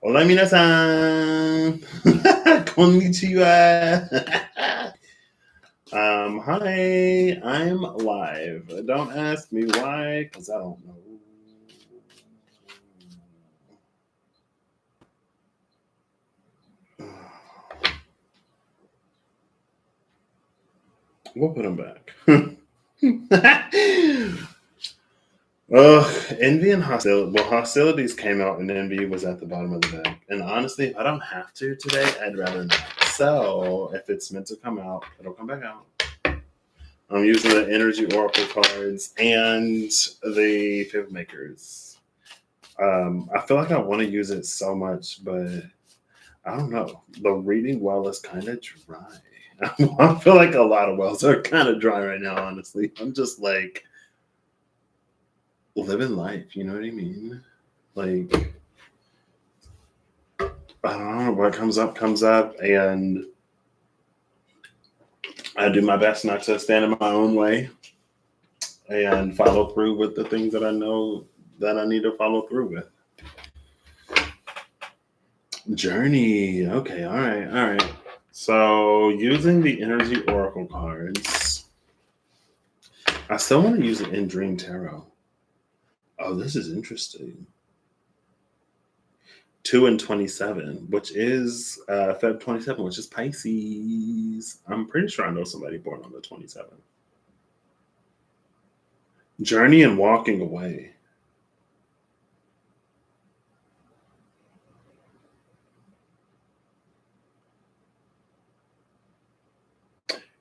Hola, minasan. Konnichiwa. Hi, I'm live. Don't ask me why, because I don't know. We'll put him back. Ugh, envy and hostility. Well, hostilities came out and envy was at the bottom of the deck. And honestly, if I don't have to today, I'd rather not. So if it's meant to come out, it'll come back out. I'm using the energy oracle cards and the fib makers. I feel like I want to use it so much, but I don't know. The reading well is kind of dry. I feel like a lot of wells are kind of dry right now, honestly. I'm just like living life, you know what I mean? Like, I don't know, what comes up, and I do my best not to stand in my own way and follow through with the things that I know that I need to follow through with. Journey. Okay, all right. So using the energy oracle cards, I still want to use it in Dream Tarot. Oh, this is interesting. 2 and 27, which is Feb 27, which is Pisces. I'm pretty sure I know somebody born on the 27th. Journey and walking away.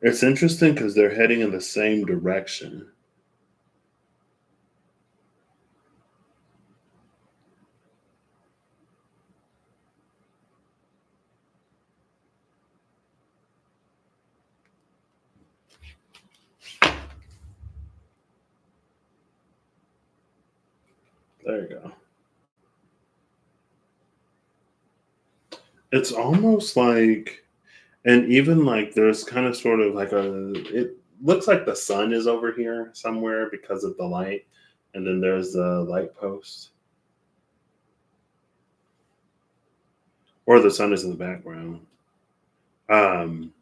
It's interesting because they're heading in the same direction. There you go. It's almost like, and even like there's kind of sort of like it looks like the sun is over here somewhere because of the light. And then there's the light post. Or the sun is in the background. Um,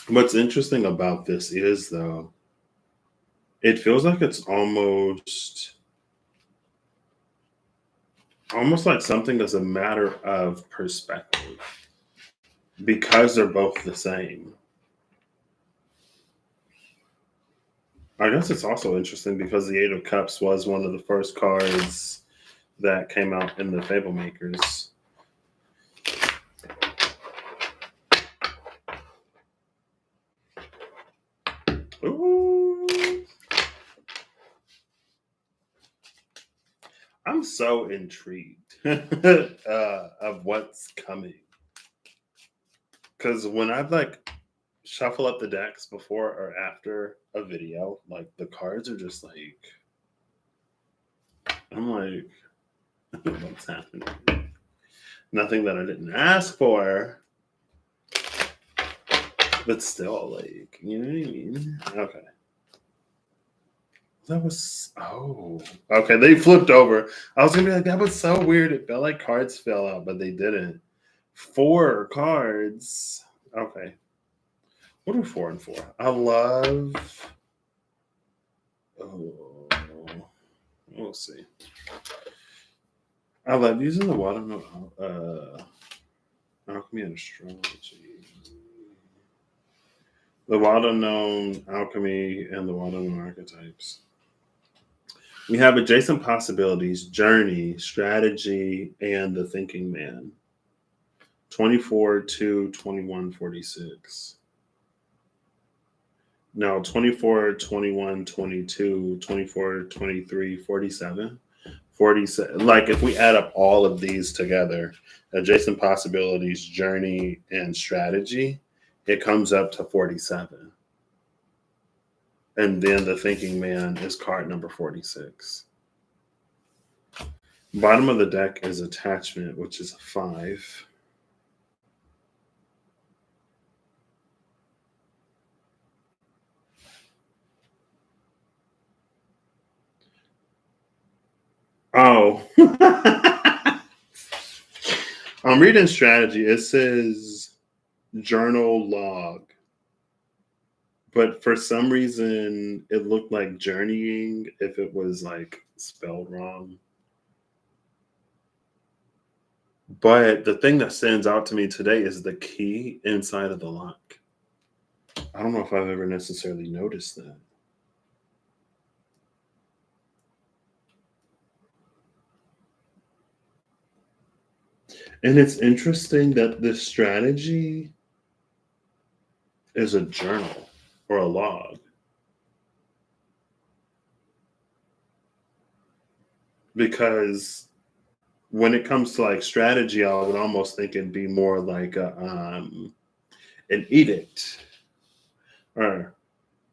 what's interesting about this is though, it feels like it's almost like something is a matter of perspective because they're both the same. I guess it's also interesting because the Eight of Cups was one of the first cards that came out in the Fable Makers. Ooh. I'm so intrigued of what's coming. Because when I've like shuffle up the decks before or after a video, like the cards are just like, I'm like, what's happening? Nothing that I didn't ask for, but still, like, you know what I mean? Okay. That was, oh, okay. They flipped over. I was gonna be like, that was so weird. It felt like cards fell out, but they didn't. 4 cards. Okay. What are 4 and 4? I love. Oh, we'll see. I love using the water alchemy and astrology. The wild unknown alchemy and the wild unknown archetypes. We have adjacent possibilities, journey, strategy, and the thinking man. 24 to 21, 46. No, 24, 21, 22, 24, 23, 47. 47. Like if we add up all of these together, adjacent possibilities, journey, and strategy, it comes up to 47. And then the thinking man is card number 46. Bottom of the deck is attachment, which is a 5. Oh. I'm reading strategy. It says journal log, but for some reason it looked like journeying if it was like spelled wrong. But the thing that stands out to me today is the key inside of the lock. I don't know if I've ever necessarily noticed that. And it's interesting that this strategy is a journal or a log because when it comes to like strategy, I would almost think it'd be more like an edict or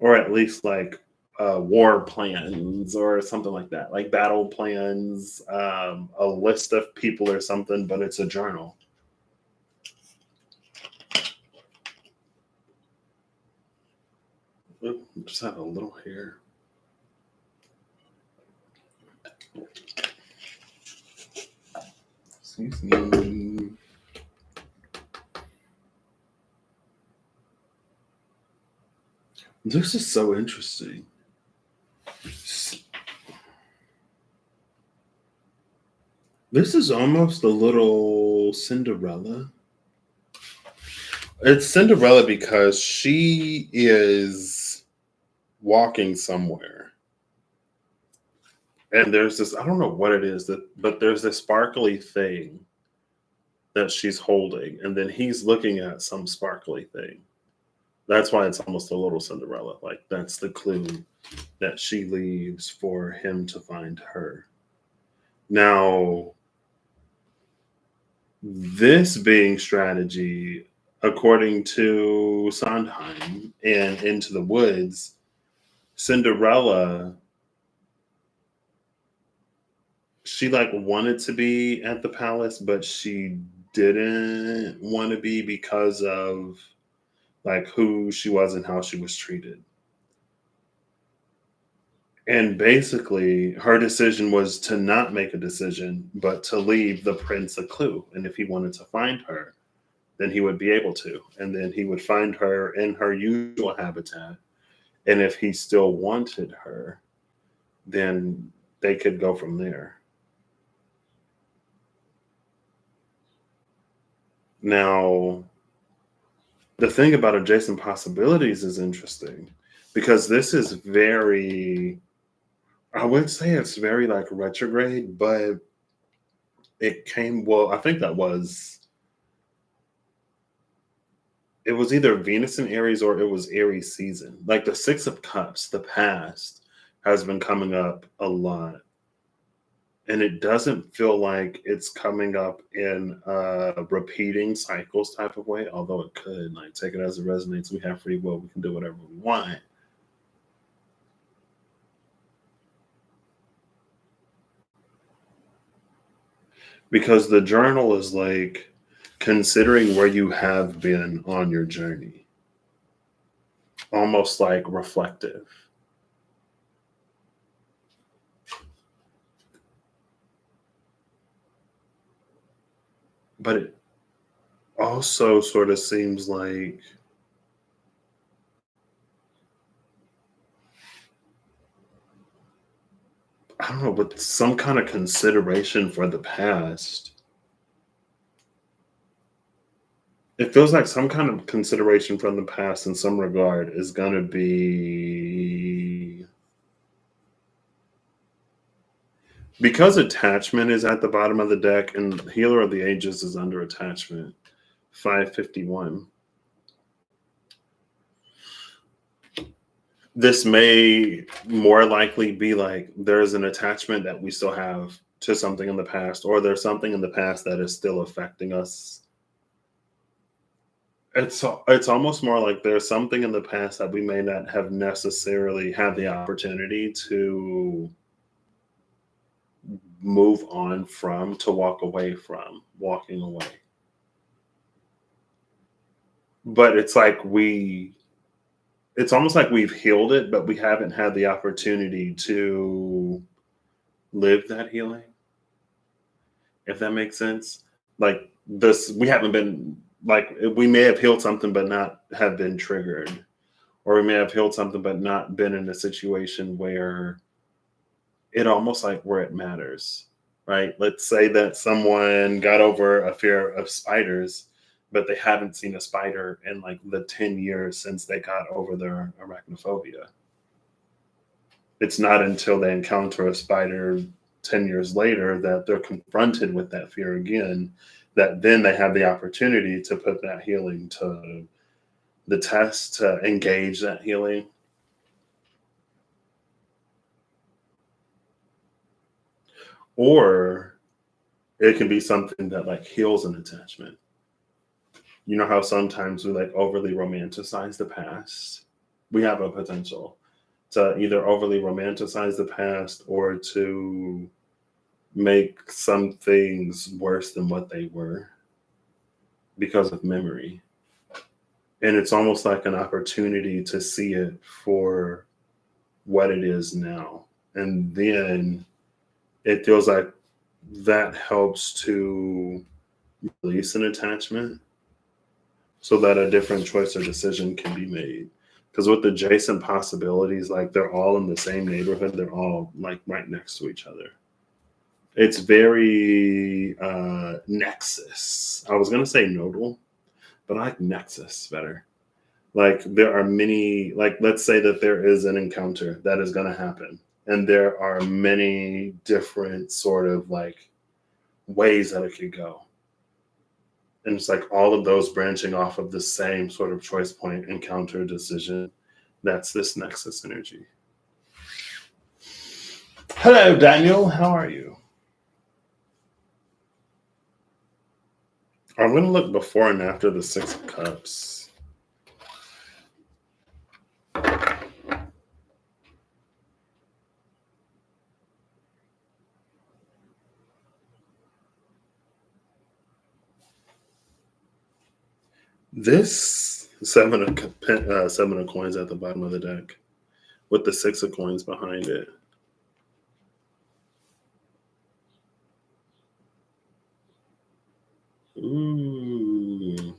at least like war plans or something like that, like battle plans, a list of people or something, but it's a journal. Oop, just have a little hair. Excuse me. This is so interesting. This is almost a little Cinderella. It's Cinderella because she is walking somewhere. And there's this, I don't know what it is, but there's this sparkly thing that she's holding. And then he's looking at some sparkly thing. That's why it's almost a little Cinderella. Like that's the clue that she leaves for him to find her. Now, this being strategy, according to Sondheim and Into the Woods, Cinderella, she like wanted to be at the palace, but she didn't want to be because of like who she was and how she was treated. And basically, her decision was to not make a decision, but to leave the prince a clue. And if he wanted to find her, then he would be able to. And then he would find her in her usual habitat. And if he still wanted her, then they could go from there. Now, the thing about adjacent possibilities is interesting because this is very, I would say it's very like retrograde, but it came, well, I think it was either Venus in Aries or it was Aries season. Like the Six of Cups, the past has been coming up a lot. And it doesn't feel like it's coming up in a repeating cycles type of way, although it could. Like take it as it resonates. We have free will. We can do whatever we want. Because the journal is like considering where you have been on your journey, almost like reflective. But it also sort of seems like, I don't know, with some kind of consideration for the past. It feels like some kind of consideration from the past in some regard is going to be because attachment is at the bottom of the deck and Healer of the Ages is under attachment. 551. This may more likely be like there's an attachment that we still have to something in the past, or there's something in the past that is still affecting us. It's almost more like there's something in the past that we may not have necessarily had the opportunity to move on from, to walk away from, walking away. But it's almost like we've healed it, but we haven't had the opportunity to live that healing, if that makes sense. Like we haven't been like we may have healed something but not have been triggered, or we may have healed something but not been in a situation where it almost like where it matters, right? Let's say that someone got over a fear of spiders, but they haven't seen a spider in like the 10 years since they got over their arachnophobia. It's not until they encounter a spider 10 years later that they're confronted with that fear again, that then they have the opportunity to put that healing to the test, to engage that healing. Or it can be something that like heals an attachment. You know how sometimes we like overly romanticize the past? We have a potential to either overly romanticize the past or to make some things worse than what they were because of memory. And it's almost like an opportunity to see it for what it is now. And then it feels like that helps to release an attachment so that a different choice or decision can be made. Because with adjacent possibilities, like they're all in the same neighborhood, they're all like right next to each other. It's very nexus. I was going to say nodal, but I like nexus better. Like there are many, like let's say that there is an encounter that is going to happen, and there are many different sort of like ways that it could go. And it's like all of those branching off of the same sort of choice point, encounter, decision. That's this nexus energy. Hello, Daniel. How are you? I'm going to look before and after the Six of Cups. This seven of coins at the bottom of the deck with the Six of Coins behind it. Ooh.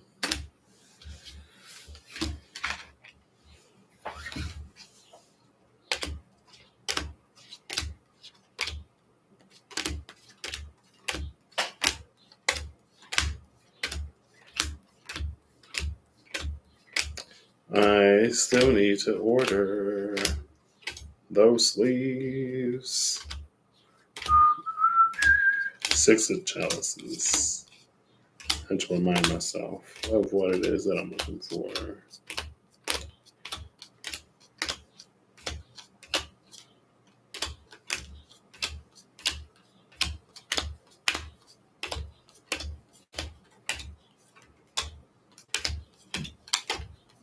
I still need to order those sleeves. Six of Chalices. And to remind myself of what it is that I'm looking for.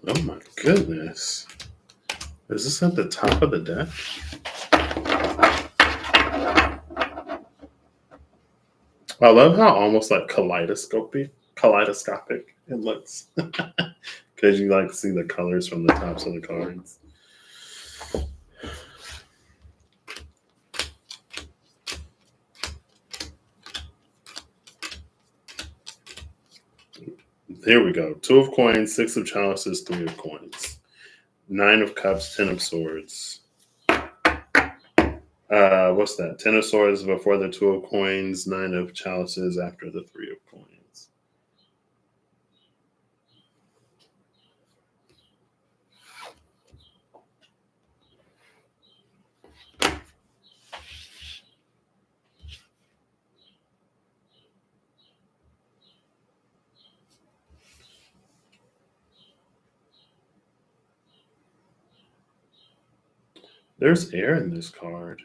Oh my goodness. Is this at the top of the deck? I love how almost like kaleidoscopic it looks. Because you like see the colors from the tops of the cards. Here we go. Two of Coins, Six of Chalices, Three of Coins. Nine of Cups, Ten of Swords. What's that? Ten of Swords before the Two of Coins, Nine of Chalices after the Three of Coins. There's air in this card.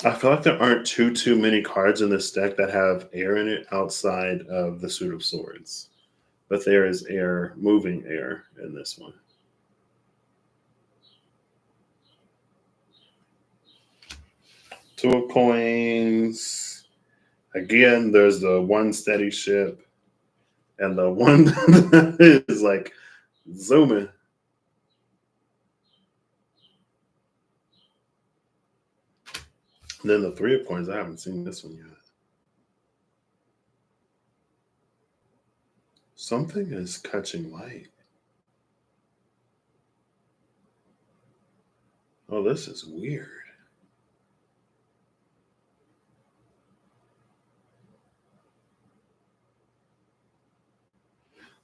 I feel like there aren't too many cards in this deck that have air in it outside of the Suit of Swords. But there is air, moving air in this one. Two of Coins. Again, there's the one steady ship and the one that is like zooming. And then the Three of Coins, I haven't seen this one yet. Something is catching light. Oh, this is weird.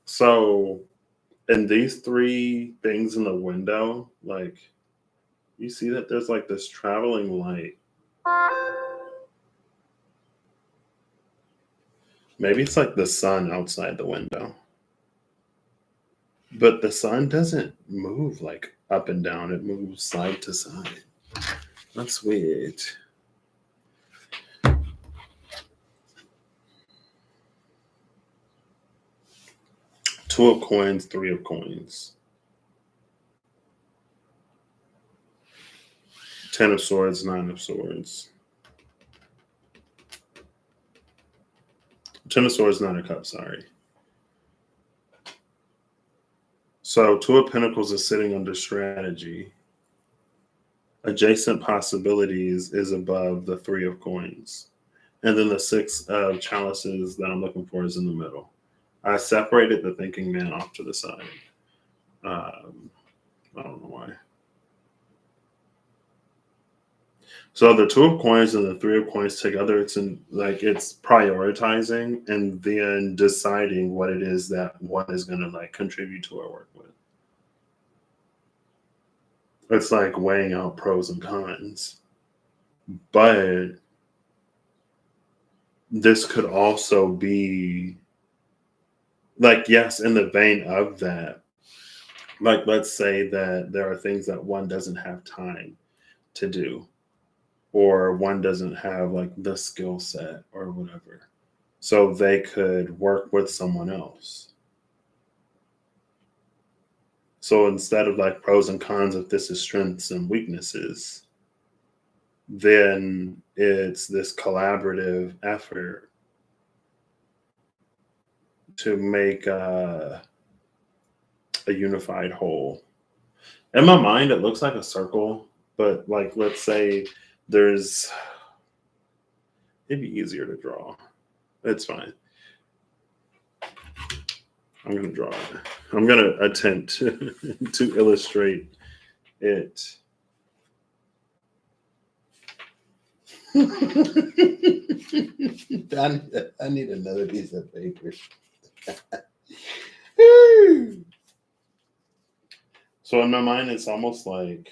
So, in these three things in the window, like, you see that there's like this traveling light. Maybe it's like the sun outside the window. But the sun doesn't move like up and down, it moves side to side. That's weird. Two of coins, three of coins. Ten of swords, nine of swords. Ten of swords, nine of cups, sorry. So two of pentacles is sitting under strategy. Adjacent possibilities is above the three of coins. And then the six of chalices that I'm looking for is in the middle. I separated the thinking man off to the side. I don't know why. So the two of coins and the three of coins together, it's prioritizing and then deciding what it is that one is going to like contribute to or work with. It's like weighing out pros and cons. But this could also be like, yes, in the vein of that, like, let's say that there are things that one doesn't have time to do, or one doesn't have like the skill set or whatever. So they could work with someone else. So instead of like pros and cons, if this is strengths and weaknesses, then it's this collaborative effort to make a unified whole. In my mind, it looks like a circle, but like, let's say there's, it'd be easier to draw. It's fine. I'm going to draw it. I'm going to attempt to illustrate it. I need another piece of paper. So in my mind, it's almost like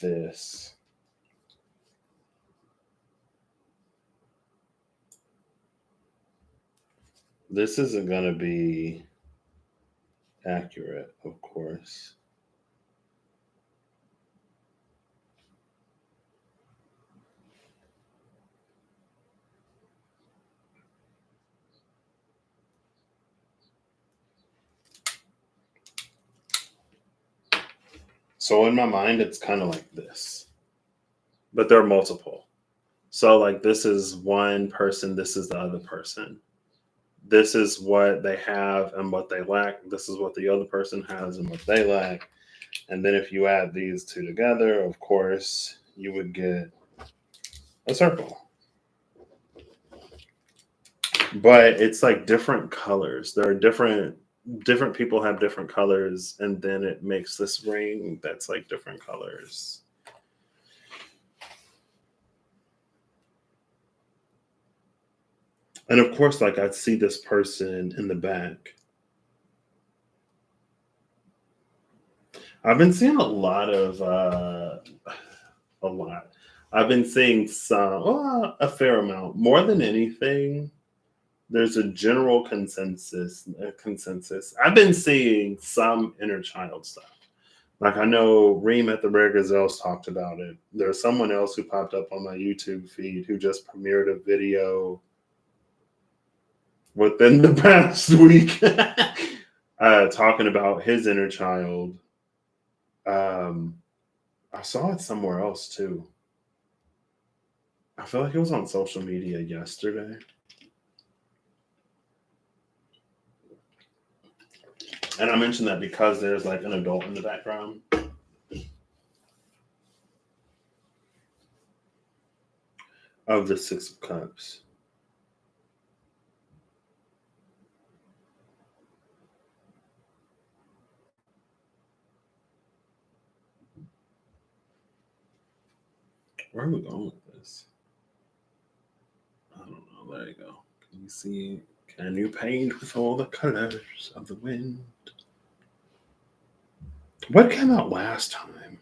this. This isn't going to be accurate, of course. So in my mind, it's kind of like this, but there are multiple. So like, this is one person, this is the other person. This is what they have and what they lack. This is what the other person has and what they lack. And then if you add these two together, of course, you would get a circle. But it's like different colors. There are different people have different colors, and then it makes this ring that's like different colors. And of course, like, I'd see this person in the back. I've been seeing a lot of a lot. I've been seeing a fair amount. More than anything, there's a general consensus. I've been seeing some inner child stuff. Like, I know Reem at the Rare Gazelles talked about it. There's someone else who popped up on my YouTube feed who just premiered a video within the past week talking about his inner child. I saw it somewhere else too. I feel like it was on social media yesterday. And I mentioned that because there's like an adult in the background. Of the Six of Cups. Where are we going with this? I don't know. There you go. Can you see? Can you paint with all the colors of the wind? What came out last time?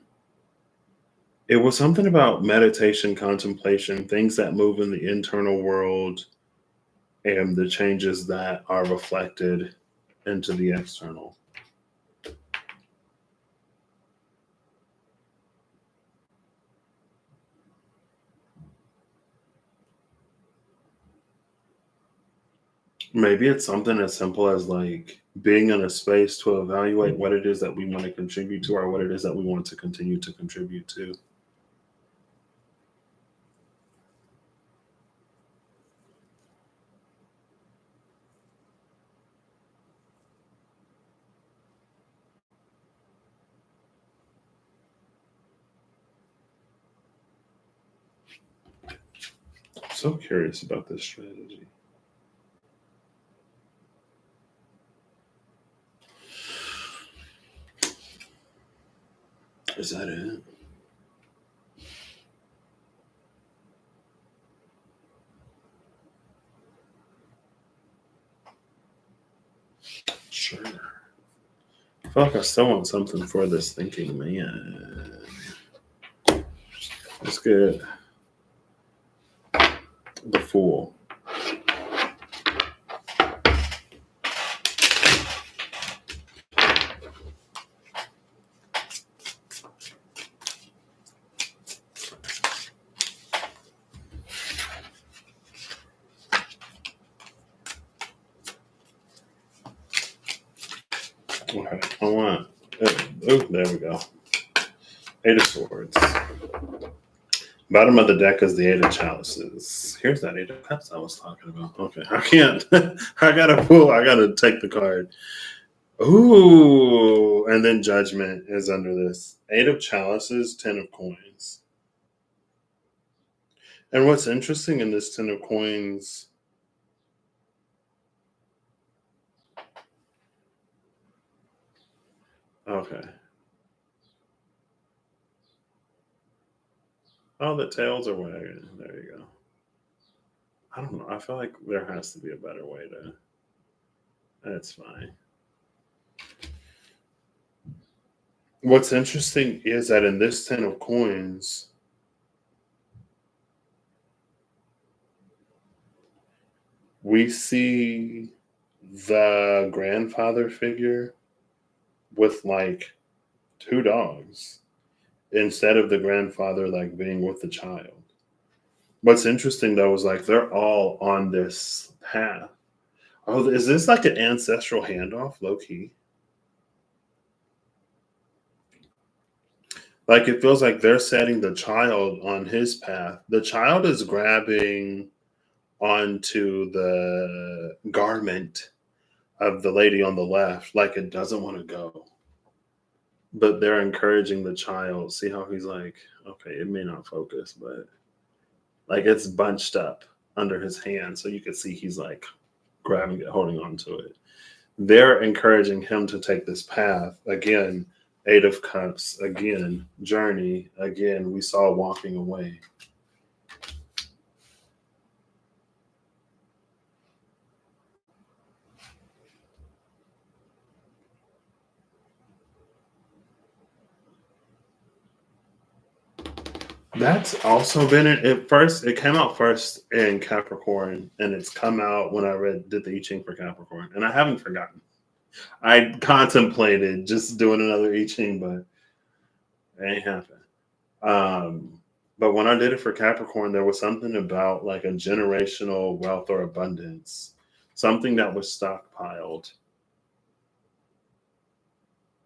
It was something about meditation, contemplation, things that move in the internal world, and the changes that are reflected into the external. Maybe it's something as simple as like being in a space to evaluate what it is that we want to contribute to or what it is that we want to continue to contribute to. I'm so curious about this strategy. Is that it? Sure. I feel like I still want something for this thinking, man. Let's get the Fool. Okay, I want. Oh, there we go. Eight of Swords. Bottom of the deck is the Eight of Chalices. Here's that Eight of Cups I was talking about. Okay, I can't. I gotta pull. I gotta take the card. Ooh, and then Judgment is under this. Eight of Chalices, Ten of Coins. And what's interesting in this Ten of Coins, okay. Oh, the tails are wagging. There you go. I don't know. I feel like there has to be a better way to. That's fine. What's interesting is that in this Ten of Coins, we see the grandfather figure with like two dogs instead of the grandfather like being with the child. What's interesting though is like they're all on this path. Oh, is this like an ancestral handoff, low key? Like it feels like they're setting the child on his path. The child is grabbing onto the garment of the lady on the left, like it doesn't want to go. But they're encouraging the child. See how he's like, okay, it may not focus, but like it's bunched up under his hand. So you can see he's like grabbing it, holding on to it. They're encouraging him to take this path. Again, Eight of Cups, again, journey, again, we saw walking away. That's also been it first. It came out first in Capricorn, and it's come out when I did the I Ching for Capricorn, and I haven't forgotten. I contemplated just doing another I Ching, but it ain't happened. But when I did it for Capricorn, there was something about like a generational wealth or abundance, something that was stockpiled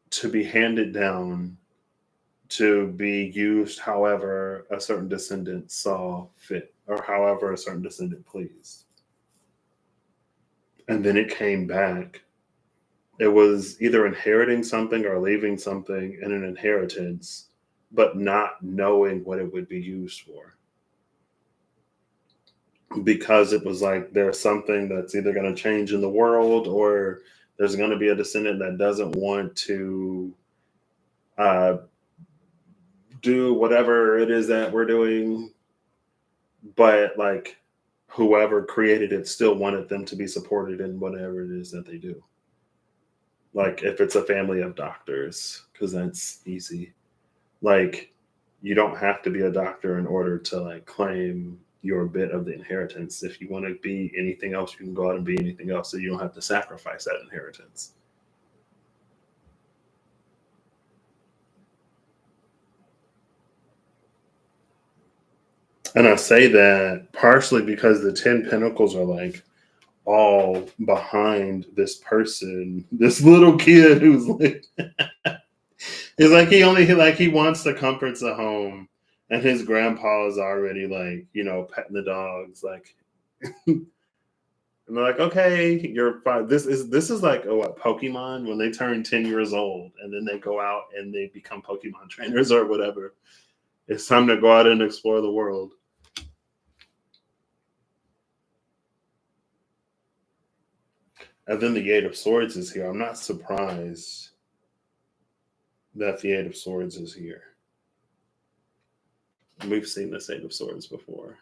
to be handed down to be used however a certain descendant saw fit or however a certain descendant pleased. And then it came back. It was either inheriting something or leaving something in an inheritance, but not knowing what it would be used for. Because it was like there's something that's either going to change in the world or there's going to be a descendant that doesn't want to uh, do whatever it is that we're doing, but like whoever created it still wanted them to be supported in whatever it is that they do. Like if it's a family of doctors, because that's easy. Like you don't have to be a doctor in order to like claim your bit of the inheritance. If you want to be anything else, you can go out and be anything else, so you don't have to sacrifice that inheritance. And I say that partially because the 10 pentacles are like all behind this person, this little kid who's like, it's like he wants the comforts of home, and his grandpa is already like, petting the dogs, like, and they're like, okay, you're fine. This is like, what, Pokemon when they turn 10 years old and then they go out and they become Pokemon trainers or whatever. It's time to go out and explore the world. And then the Eight of Swords is here. I'm not surprised that the Eight of Swords is here. We've seen this Eight of Swords before.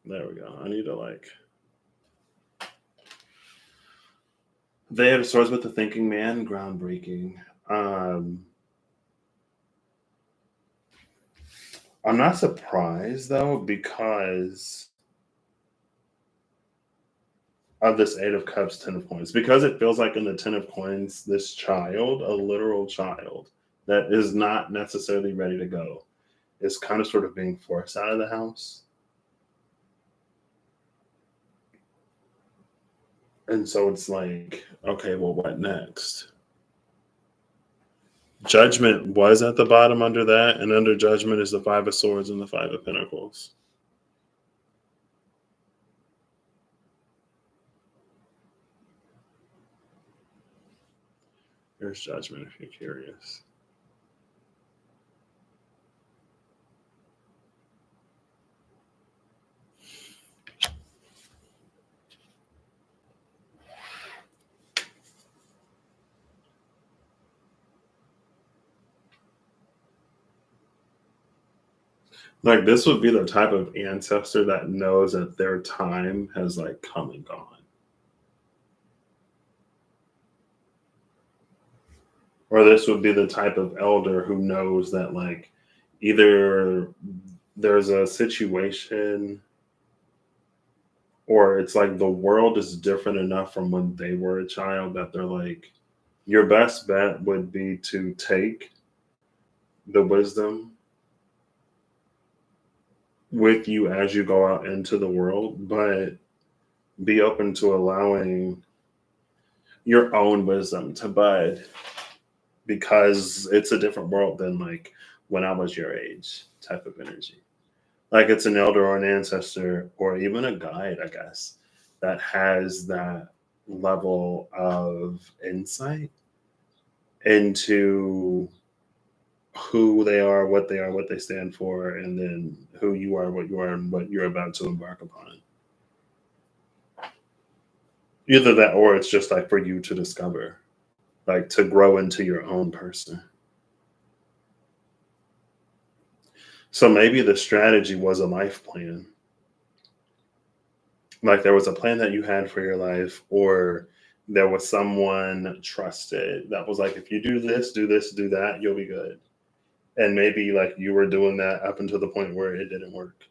There we go. I need to like the Eight of Swords with the thinking man, groundbreaking. I'm not surprised though, because of this Eight of Cups, Ten of Coins, because it feels like in the Ten of Coins, this child, a literal child that is not necessarily ready to go, is kind of sort of being forced out of the house. And so it's like, okay, well, what next? Judgment was at the bottom under that, and under Judgment is the Five of Swords and the Five of Pentacles. There's Judgment if you're curious. Like this would be the type of ancestor that knows that their time has like come and gone. Or this would be the type of elder who knows that like either there's a situation or it's like the world is different enough from when they were a child that they're like, your best bet would be to take the wisdom with you as you go out into the world, but be open to allowing your own wisdom to bud, because it's a different world than like when I was your age type of energy. Like it's an elder or an ancestor or even a guide, I guess, that has that level of insight into who they are, what they stand for, and then who you are, and what you're about to embark upon. Either that or it's just like for you to discover, like to grow into your own person. So maybe the strategy was a life plan. Like there was a plan that you had for your life, or there was someone trusted that was like, if you do this, do this, do that, you'll be good. And maybe like you were doing that up until the point where it didn't work.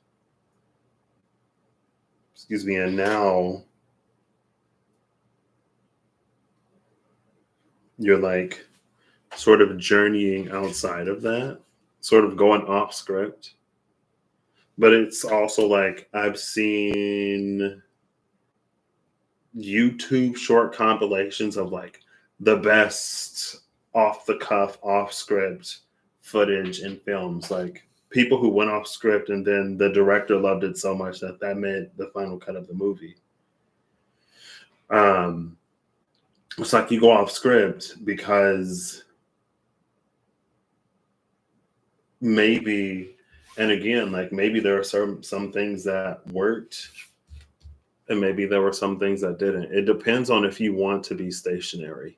Excuse me. And now you're like sort of journeying outside of that, sort of going off script. But it's also like I've seen YouTube short compilations of like the best off the cuff, off script footage in films. Like people who went off script and then the director loved it so much that that made the final cut of the movie. It's like you go off script because maybe, and again, like maybe there are some things that worked And maybe there were some things that didn't. It depends on if you want to be stationary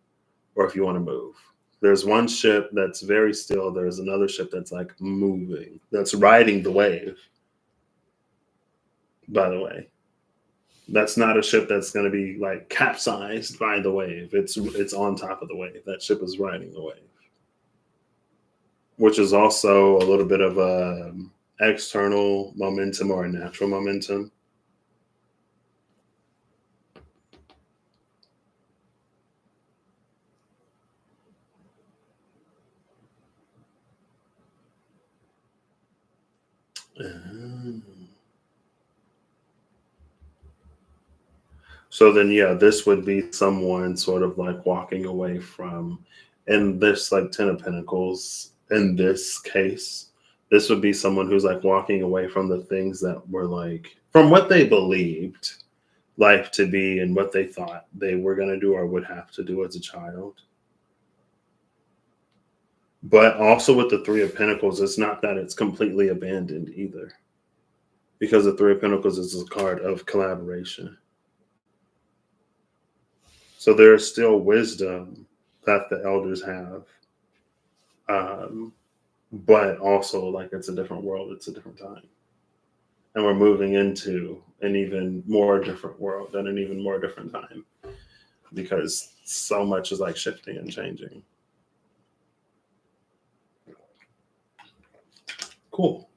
or if you want to move. There's one ship that's very still. There's another ship that's like moving, that's riding the wave, by the way. That's not a ship that's going to be like capsized by the wave. It's on top of the wave. That ship is riding the wave, which is also a little bit of a external momentum or a natural momentum. Um, So then, yeah, this would be someone sort of like walking away from, and this like Ten of Pentacles in this case, this would be someone who's like walking away from the things that were like, from what they believed life to be and what they thought they were going to do or would have to do as a child. But also with the Three of Pentacles, it's not that it's completely abandoned either, because the Three of Pentacles is a card of collaboration. So there is still wisdom that the elders have. Um, but also, like, it's a different world, it's a different time. And we're moving into an even more different world and an even more different time, because so much is like shifting and changing. Cool.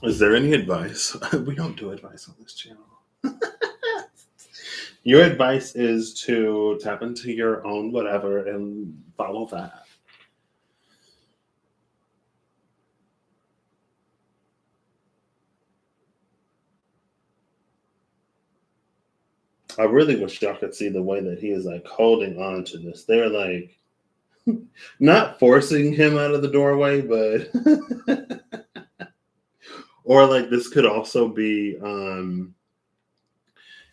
Is there any advice? We don't do advice on this channel. Your advice is to tap into your own whatever and follow that. I really wish y'all could see the way that he is like holding on to this. They're like not forcing him out of the doorway, but or like this could also be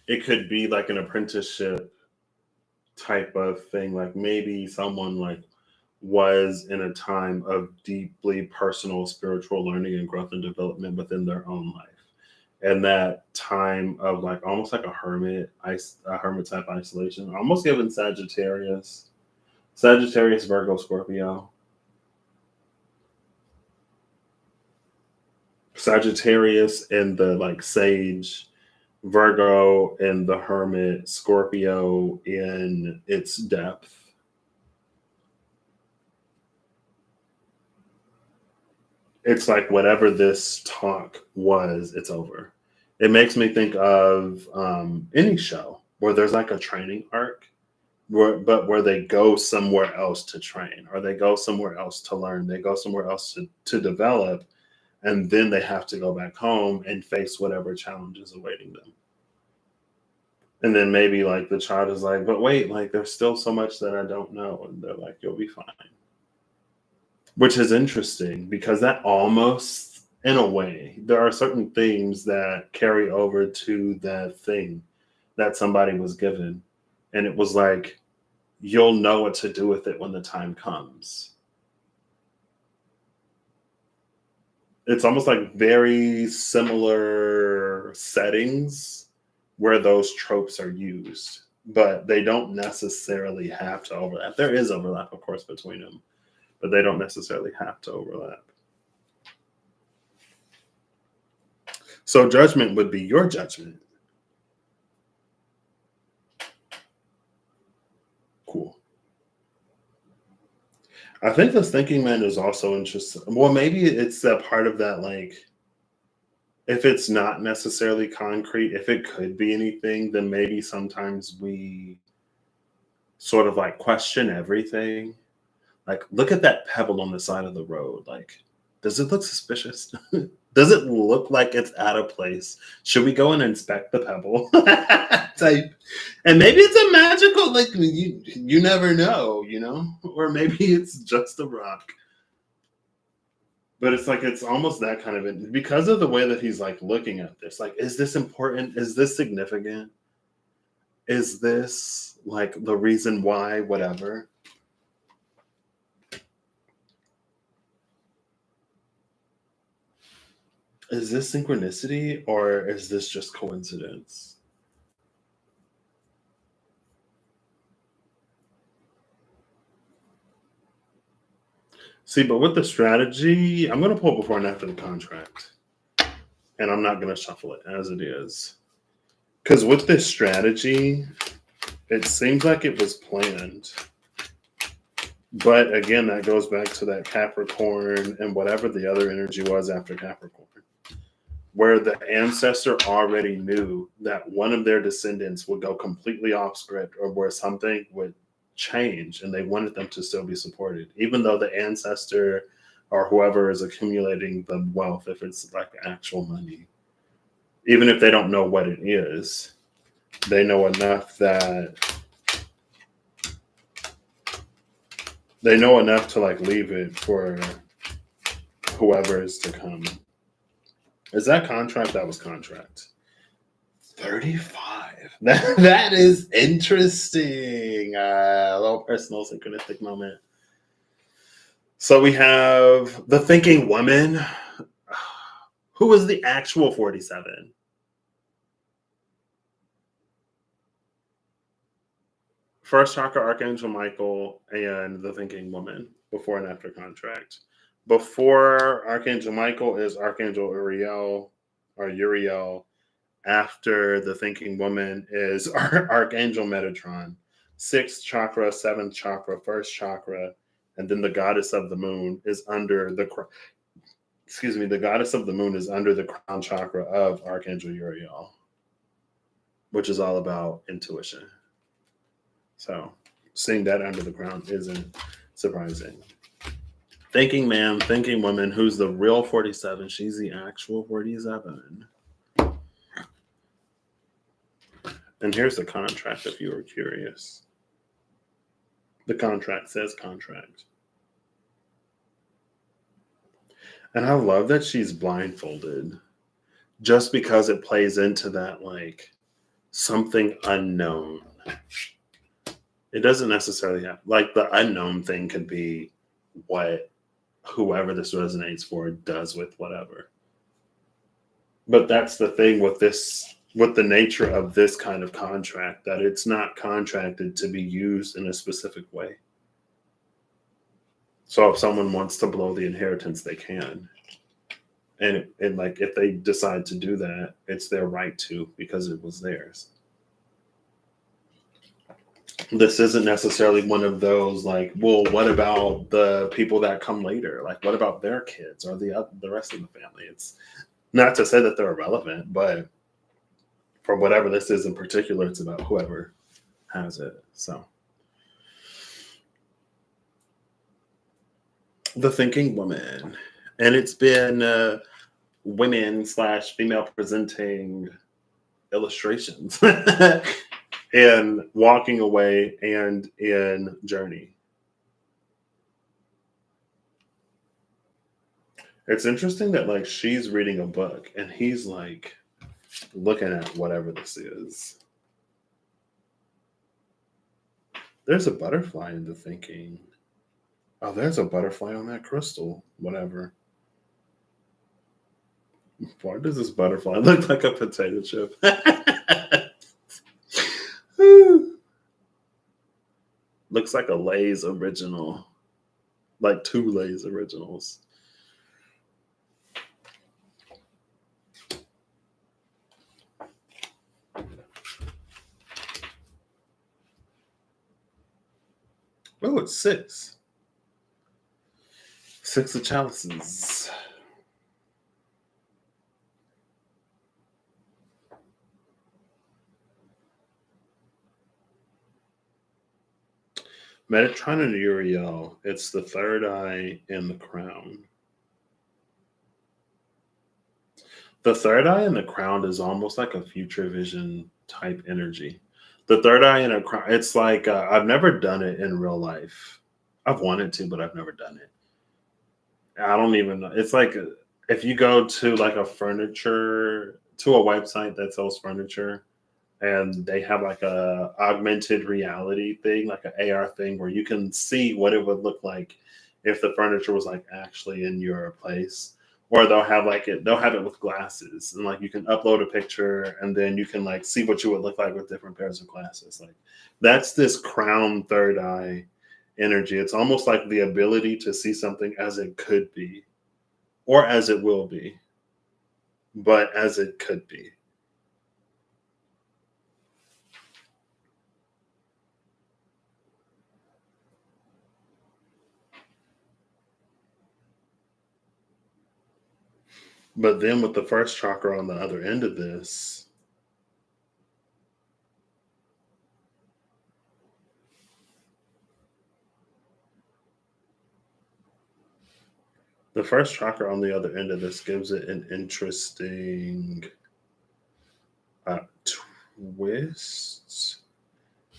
it could be like an apprenticeship type of thing. Like maybe someone like was in a time of deeply personal spiritual learning and growth and development within their own life. And that time of like almost like a hermit type isolation, almost given Sagittarius, Virgo, Scorpio. Sagittarius and the like sage, Virgo and the hermit, Scorpio in its depth. It's like whatever this talk was, it's over. It makes me think of any show where there's like a training arc, where they go somewhere else to train, or they go somewhere else to learn, they go somewhere else to develop, and then they have to go back home and face whatever challenges awaiting them. And then maybe like the child is like, but wait, like there's still so much that I don't know. And they're like, you'll be fine. Which is interesting because that almost, in a way, there are certain themes that carry over to that thing that somebody was given. And it was like, you'll know what to do with it when the time comes. It's almost like very similar settings where those tropes are used, but they don't necessarily have to overlap. There is overlap, of course, between them, but they don't necessarily have to overlap. So judgment would be your judgment. Cool. I think this thinking man is also interesting. Well, maybe it's that part of that, like, if it's not necessarily concrete, if it could be anything, then maybe sometimes we sort of like question everything. Like, look at that pebble on the side of the road. Like, does it look suspicious? Does it look like it's out of place? Should we go and inspect the pebble? Type. And maybe it's a magical, like you never know, or maybe it's just a rock. But it's like it's almost that kind of because of the way that he's like looking at this. Like, is this important? Is this significant? Is this like the reason why? Whatever. Is this synchronicity or is this just coincidence? See, but with the strategy, I'm going to pull before and after the contract. And I'm not going to shuffle it as it is. Because with this strategy, it seems like it was planned. But again, that goes back to that Capricorn and whatever the other energy was after Capricorn, where the ancestor already knew that one of their descendants would go completely off script or where something would change and they wanted them to still be supported, even though the ancestor or whoever is accumulating the wealth, if it's like actual money, even if they don't know what it is, they know enough that they know enough to like leave it for whoever is to come. Is that contract? That was contract. 35. That is interesting. A little personal synchronistic moment. So we have the thinking woman. Who is the actual 47? First chakra, Archangel Michael, and the thinking woman before and after contract. Before Archangel Michael is Archangel Uriel or Uriel. After the thinking woman is Archangel Metatron. Sixth chakra, seventh chakra, first chakra, and then the goddess of the moon is under the the goddess of the moon is under the crown chakra of Archangel Uriel, which is all about intuition. So seeing that under the crown isn't surprising. Thinking man, thinking woman, who's the real 47? She's the actual 47. And here's the contract if you were curious. The contract says contract. And I love that she's blindfolded just because it plays into that like something unknown. It doesn't necessarily have like the unknown thing could be what whoever this resonates for does with whatever. But that's the thing with this, with the nature of this kind of contract, that it's not contracted to be used in a specific way. So if someone wants to blow the inheritance, they can. And like if they decide to do that, it's their right to, because it was theirs. This isn't necessarily one of those like, well, what about the people that come later? Like, what about their kids or the rest of the family? It's not to say that they're irrelevant, but for whatever this is in particular, it's about whoever has it. So the thinking woman, and it's been women / female presenting illustrations in walking away and in journey. It's interesting that like she's reading a book and he's like looking at whatever this is. There's a butterfly in the thinking. Oh, there's a butterfly on that crystal. Whatever. Why does this butterfly look like a potato chip? Looks like a Lay's original. Like 2 Lay's originals. Oh, it's 6. 6 of chalices. Metatron and Uriel. It's the third eye and the crown. The third eye and the crown is almost like a future vision type energy. The third eye and a crown, it's like I've never done it in real life. I've wanted to, but I've never done it. I don't even know. It's like if you go to like a website that sells furniture, and they have like a augmented reality thing, like an AR thing, where you can see what it would look like if the furniture was like actually in your place. Or they'll have it with glasses, and like you can upload a picture and then you can like see what you would look like with different pairs of glasses. Like that's this crown third eye energy. It's almost like the ability to see something as it could be or as it will be, but as it could be. But then with the first chakra on the other end of this, the first chakra on the other end of this gives it an interesting uh, twist,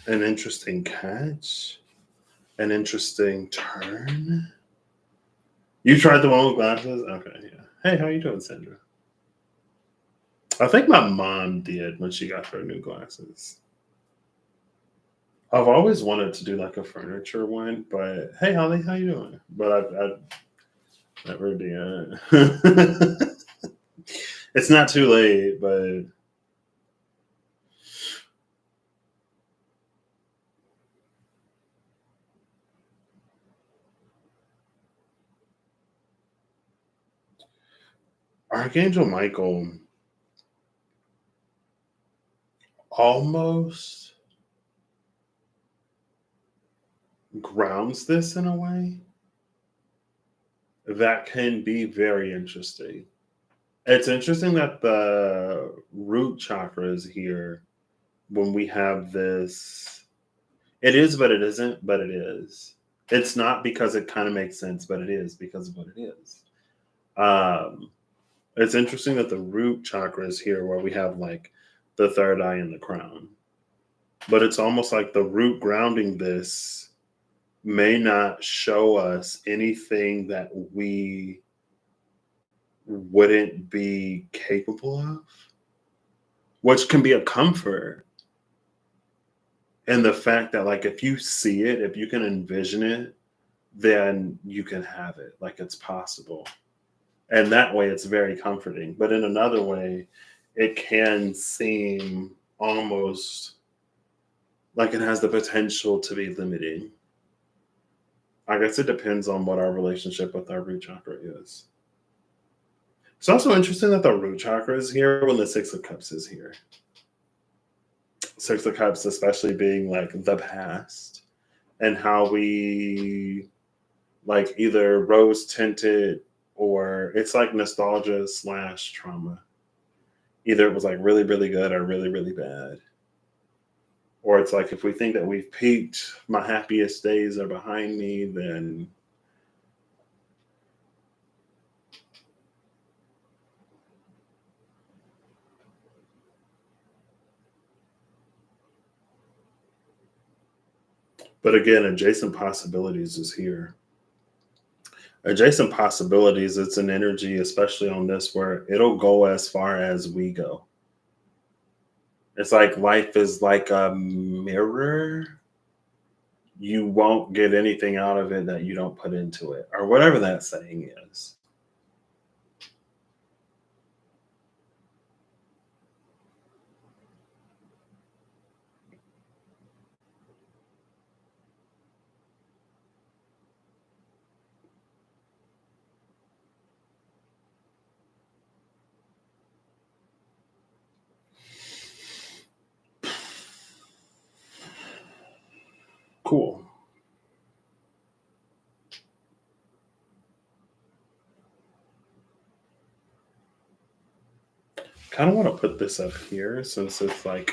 an interesting catch, an interesting turn. You tried the one with glasses? Okay, yeah. Hey, how you doing, Sandra? I think my mom did when she got her new glasses. I've always wanted to do like a furniture one, but hey, Holly, how you doing? But I never did. It's not too late, but Archangel Michael almost grounds this in a way that can be very interesting. It's interesting that the root chakra is here when we have this. It is, but it isn't, but it is. It's not because it kind of makes sense, but it is because of what it is. Um, it's interesting that the root chakra is here where we have like the third eye and the crown. But it's almost like the root grounding this may not show us anything that we wouldn't be capable of, which can be a comfort. And the fact that, like, if you see it, if you can envision it, then you can have it. Like, it's possible. And that way, it's very comforting. But in another way, it can seem almost like it has the potential to be limiting. I guess it depends on what our relationship with our root chakra is. It's also interesting that the root chakra is here when the Six of Cups is here. Six of Cups, especially being like the past and how we like either rose tinted or it's like nostalgia slash trauma. Either it was like really, really good or really, really bad. Or it's like if we think that we've peaked, my happiest days are behind me, then but again, adjacent possibilities is here. Adjacent possibilities, it's an energy, especially on this, where it'll go as far as we go. It's like life is like a mirror. You won't get anything out of it that you don't put into it, or whatever that saying is. Cool. Kind of want to put this up here since it's like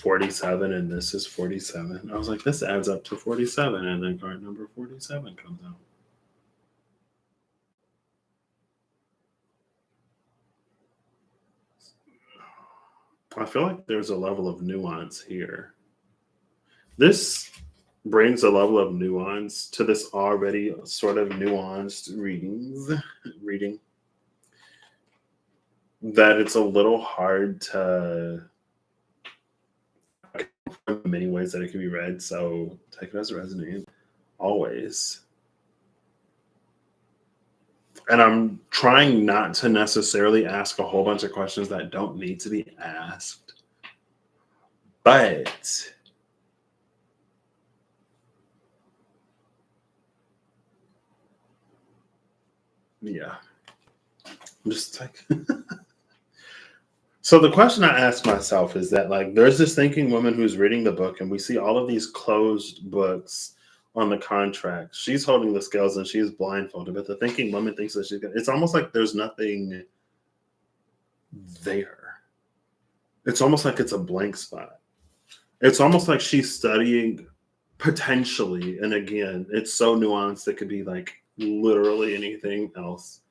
47 and this is 47. I was like, this adds up to 47, and then card number 47 comes out. I feel like there's a level of nuance here. This brings a level of nuance to this already sort of nuanced reading that it's a little hard to in many ways that it can be read. So take it as resonant always. And I'm trying not to necessarily ask a whole bunch of questions that don't need to be asked. But yeah, I'm just like. So the question I ask myself is that, like, there's this thinking woman who's reading the book, and we see all of these closed books on the contract. She's holding the scales and she's blindfolded, but the thinking woman thinks that she's gonna. It's almost like there's nothing there. It's almost like it's a blank spot. It's almost like she's studying potentially, and again, it's so nuanced. It could be like literally anything else.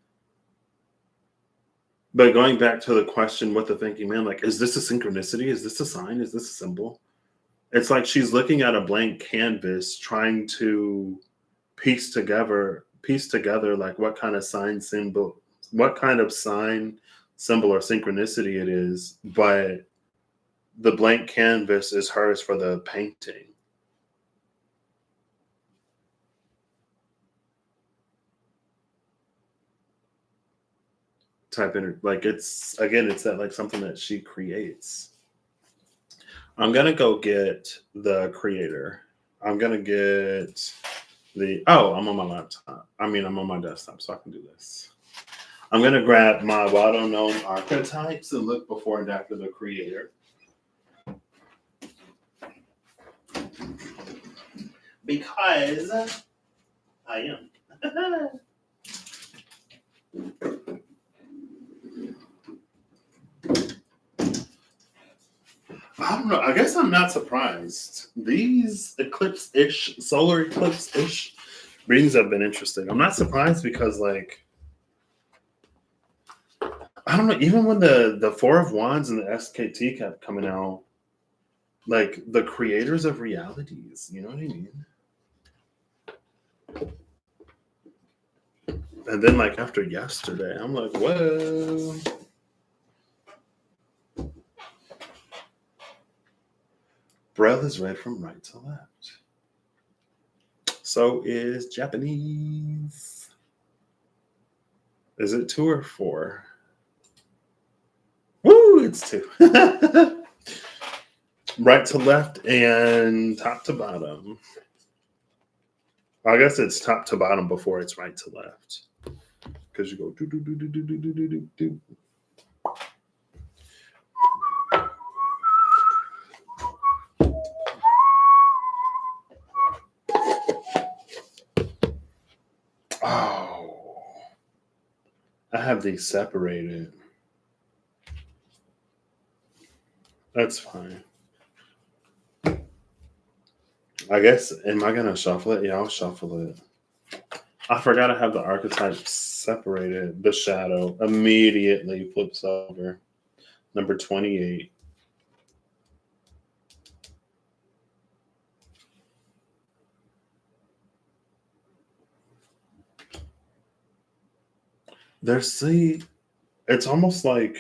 But going back to the question with the thinking man, like, is this a synchronicity? Is this a sign? Is this a symbol? It's like she's looking at a blank canvas, trying to piece together like what kind of sign symbol, what kind of sign, symbol, or synchronicity it is. But the blank canvas is hers for the painting. Type in, like, it's again, it's that like something that she creates. I'm gonna go get the creator. I'm gonna get I'm on my laptop. I mean, I'm on my desktop, so I can do this. I'm gonna grab my well known archetypes and look before and after the creator. Because I am. I don't know. I guess I'm not surprised. These eclipse-ish, solar eclipse-ish readings have been interesting. I'm not surprised because, like, I don't know. Even when the Four of Wands and the SKT kept coming out, like the creators of realities, you know what I mean? And then, like, after yesterday, I'm like, whoa. Braille is read from right to left. So is Japanese. Is it 2 or 4? Woo, it's 2. Right to left and top to bottom. I guess it's top to bottom before it's right to left. Because you go do do do do do do do do do. Oh, I have these separated. That's fine. I guess, am I going to shuffle it? Yeah, I'll shuffle it. I forgot to have the archetypes separated. The shadow immediately flips over. Number 28. It's almost like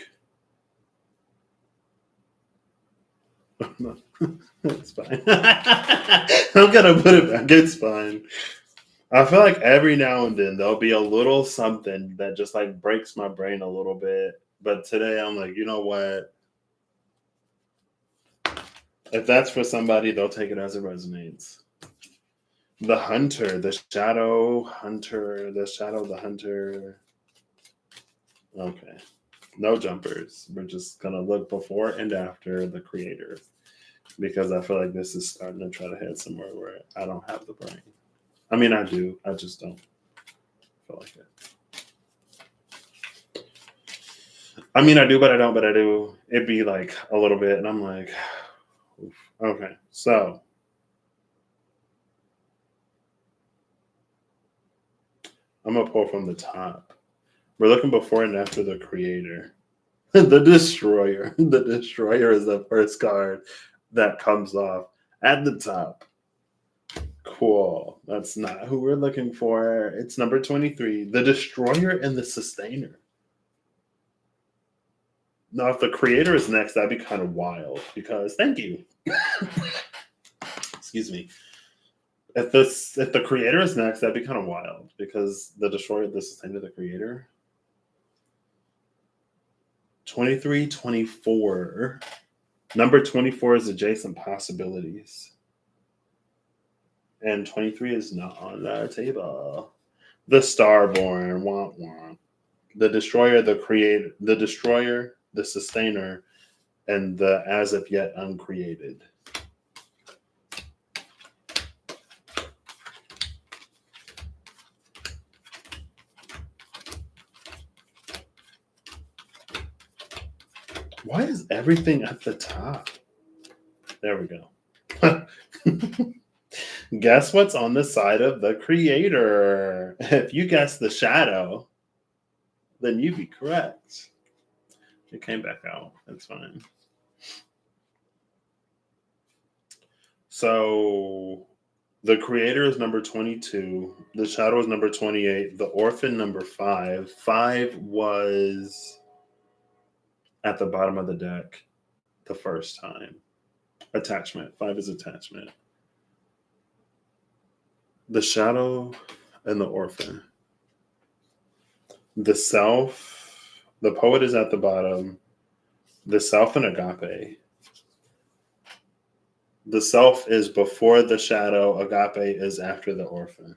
it's fine. I'm gonna put it back. It's fine. I feel like every now and then there'll be a little something that just like breaks my brain a little bit. But today I'm like, you know what? If that's for somebody, they'll take it as it resonates. The hunter, the shadow hunter, the hunter. Okay. No jumpers. We're just gonna look before and after the creator. Because I feel like this is starting to try to head somewhere where I don't have the brain. I mean, I do. I just don't feel like it. I mean, I do, but I don't, but I do. It'd be like a little bit, and I'm like, oof. Okay. So, I'm going to pull from the top. We're looking before and after the creator. The destroyer. The destroyer is the first card that comes off at the top. Cool. That's not who we're looking for. It's number 23. The destroyer and the sustainer. Now, if the creator is next, that'd be kind of wild because thank you. Excuse me. If the creator is next, that'd be kind of wild because the destroyer, this is into the creator. 23, 24. Number 24 is adjacent possibilities. And 23 is not on the table. The Starborn, womp womp. The destroyer, the creator, the destroyer, the sustainer, and the as of yet uncreated. Why is everything at the top? There we go. Guess what's on the side of the creator? If you guess the shadow, then you'd be correct. It came back out. That's fine. So the creator is number 22. The shadow is number 28. The orphan, number 5. 5 was at the bottom of the deck the first time. Attachment. 5 is attachment. The shadow and the orphan. The self, the poet is at the bottom. The self and agape. The self is before the shadow. Agape is after the orphan.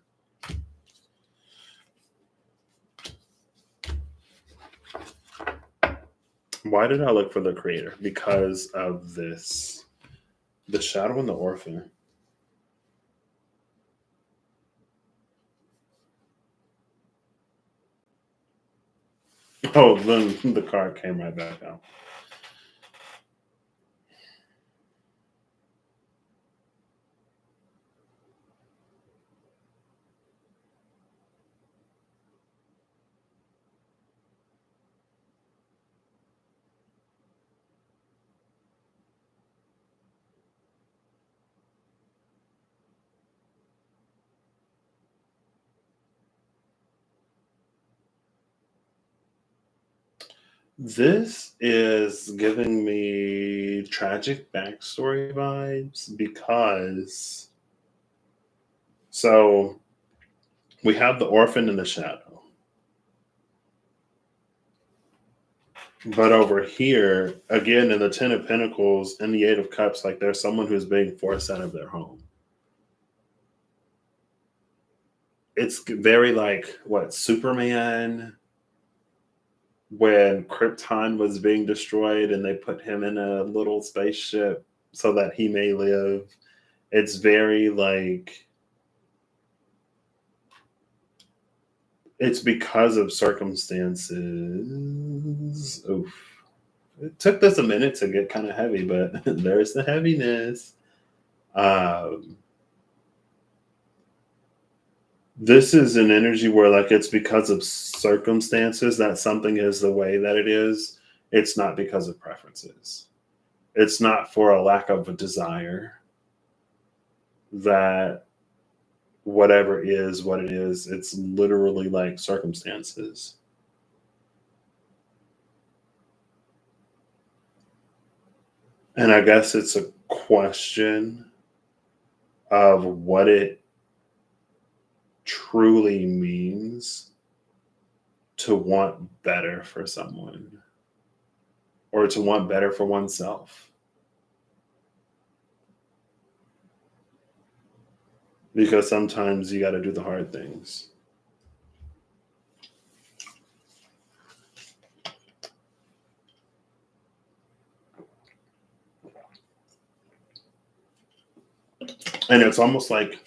Why did I look for the creator? Because of this. The shadow and the orphan. Oh, then the card came right back out. This is giving me tragic backstory vibes because so we have the orphan and the shadow. But over here, again, in the Ten of Pentacles and the Eight of Cups, like there's someone who's being forced out of their home. It's very like what Superman when Krypton was being destroyed and they put him in a little spaceship so that he may live. It's very like it's because of circumstances. Oof. It took this a minute to get kind of heavy, but there's the heaviness. This is an energy where like it's because of circumstances that something is the way that it is. It's not because of preferences. It's not for a lack of a desire that whatever is what it is. It's literally like circumstances. And I guess it's a question of what it truly means to want better for someone or to want better for oneself. Because sometimes you got to do the hard things. And it's almost like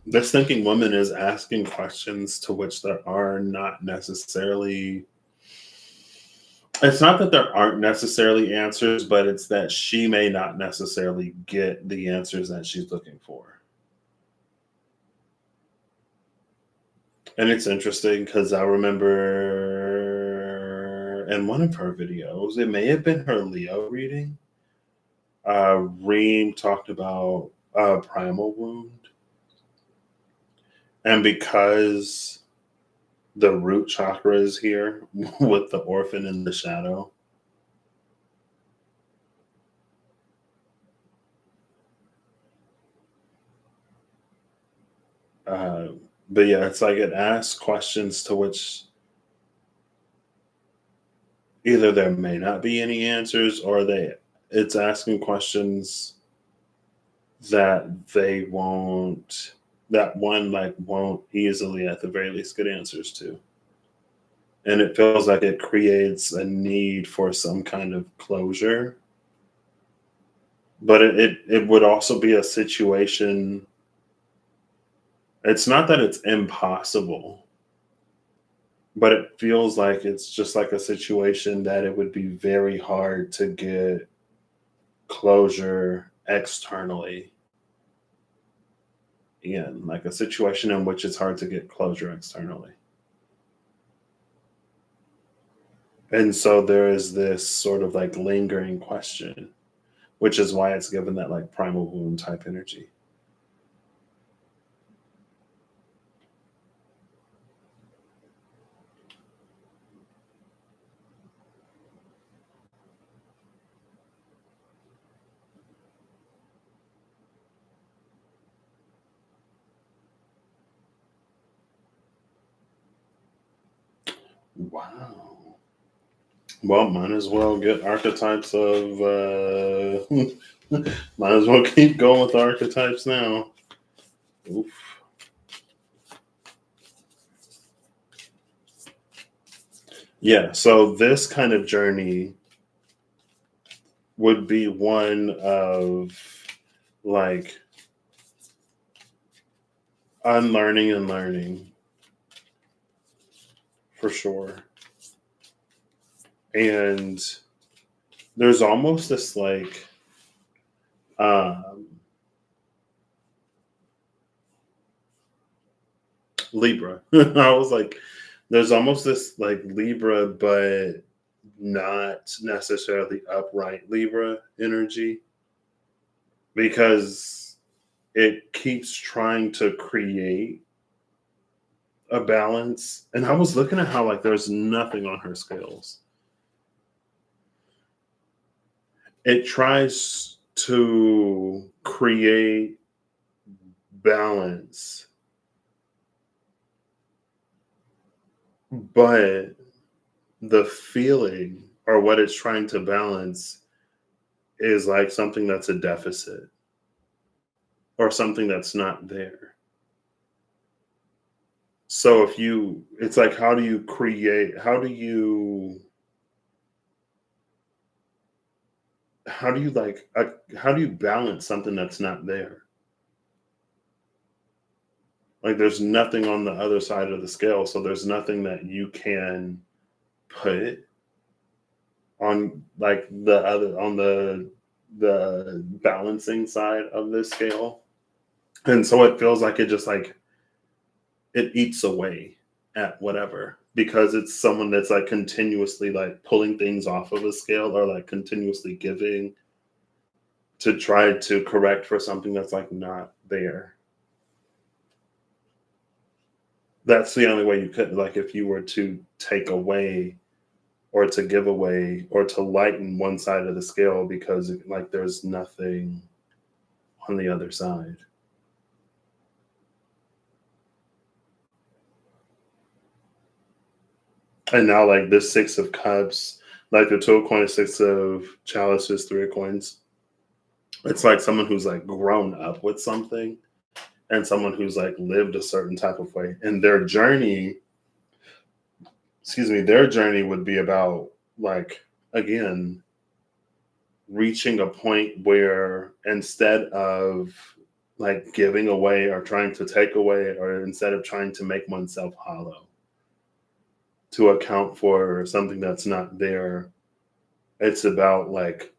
this thinking woman is asking questions to which there are not necessarily. It's not that there aren't necessarily answers, but it's that she may not necessarily get the answers that she's looking for. And it's interesting because I remember in one of her videos, it may have been her Leo reading, Reem talked about a primal wound. And because the root chakra is here with the orphan in the shadow, Uh, but yeah, it's like it asks questions to which either there may not be any answers, or it's asking questions that they won't that one like won't easily at the very least get answers to. And it feels like it creates a need for some kind of closure. But it would also be a situation. It's not that it's impossible, but it feels like it's just like a situation that it would be very hard to get closure externally in, like a situation in which it's hard to get closure externally. And so there is this sort of like lingering question, which is why it's given that like primal wound type energy. Wow. Well, might as well get archetypes of might as well keep going with archetypes now. Oof. Yeah, so this kind of journey would be one of like unlearning and learning for sure. And there's almost this like um Libra. I was like, there's almost this like Libra, but not necessarily upright Libra energy, because it keeps trying to create a balance. And I was looking at how like there's nothing on her scales. It tries to create balance, but the feeling or what it's trying to balance is like something that's a deficit or something that's not there. So if you, it's like, how do you create, how do you like, how do you balance something that's not there? Like there's nothing on the other side of the scale. So there's nothing that you can put on like the other, on the balancing side of this scale. And so it feels like it just like, it eats away at whatever, because it's someone that's like continuously like pulling things off of a scale or like continuously giving to try to correct for something that's like not there. That's the only way you could, like, if you were to take away or to give away or to lighten one side of the scale, because like there's nothing on the other side. And now like this six of cups, like the two of coins, six of chalices, three of coins, it's like someone who's like grown up with something and someone who's like lived a certain type of way, and their journey, excuse me, their journey would be about like, again, reaching a point where instead of like giving away or trying to take away, or instead of trying to make oneself hollow to account for something that's not there, it's about like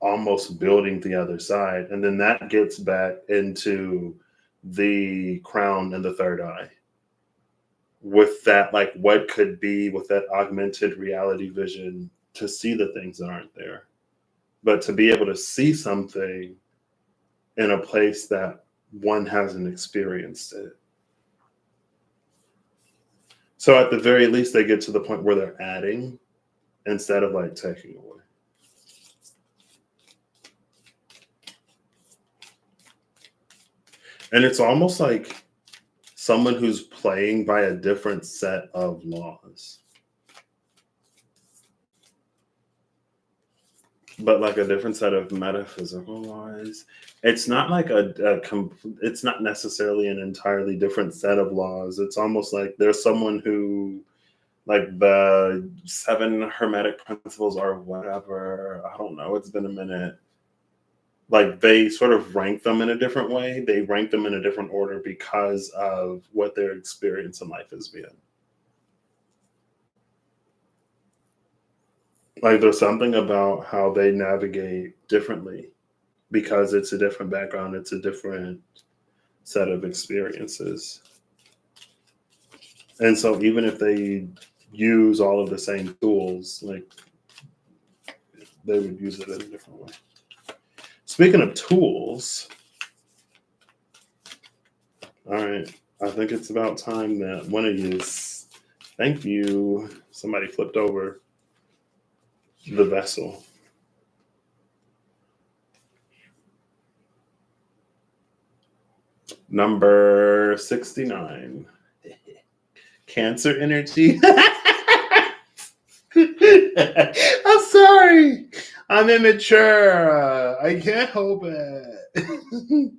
almost building the other side. And then that gets back into the crown and the third eye, with that, like what could be, with that augmented reality vision, to see the things that aren't there, but to be able to see something in a place that one hasn't experienced it. So at the very least, they get to the point where they're adding instead of like taking away. And it's almost like someone who's playing by a different set of laws. But like a different set of metaphysical laws. It's not like it's not necessarily an entirely different set of laws. It's almost like there's someone who, like the 7 hermetic principles or whatever. I don't know. It's been a minute. Like they sort of rank them in a different way. They rank them in a different order because of what their experience in life has been. Like there's something about how they navigate differently because it's a different background, it's a different set of experiences. And so even if they use all of the same tools, like they would use it in a different way. Speaking of tools, all right, I think it's about time that one of you, thank you, somebody flipped over the vessel. Number 69. Cancer energy. I'm sorry. I'm immature. I can't help it.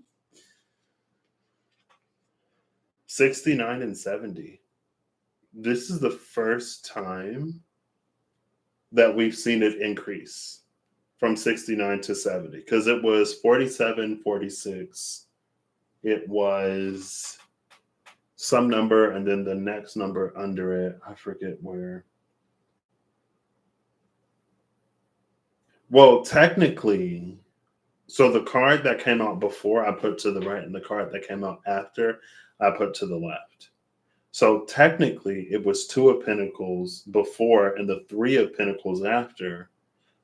69 and 70. This is the first time that we've seen it increase from 69 to 70, because it was 47, 46. It was some number, and then the next number under it, I forget where. Well, technically, so the card that came out before I put to the right, and the card that came out after I put to the left. So technically, it was 2 of Pentacles before and the 3 of Pentacles after.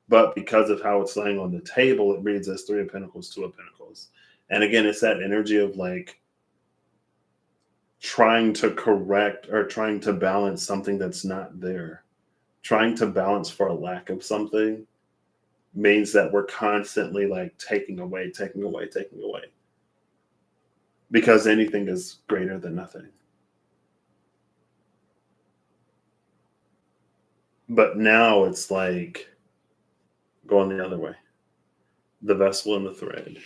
But because of how it's laying on the table, it reads as 3 of Pentacles, 2 of Pentacles. And again, it's that energy of like trying to correct or trying to balance something that's not there. Trying to balance for a lack of something means that we're constantly like taking away. Because anything is greater than nothing. But now it's like going the other way. The vessel and the thread.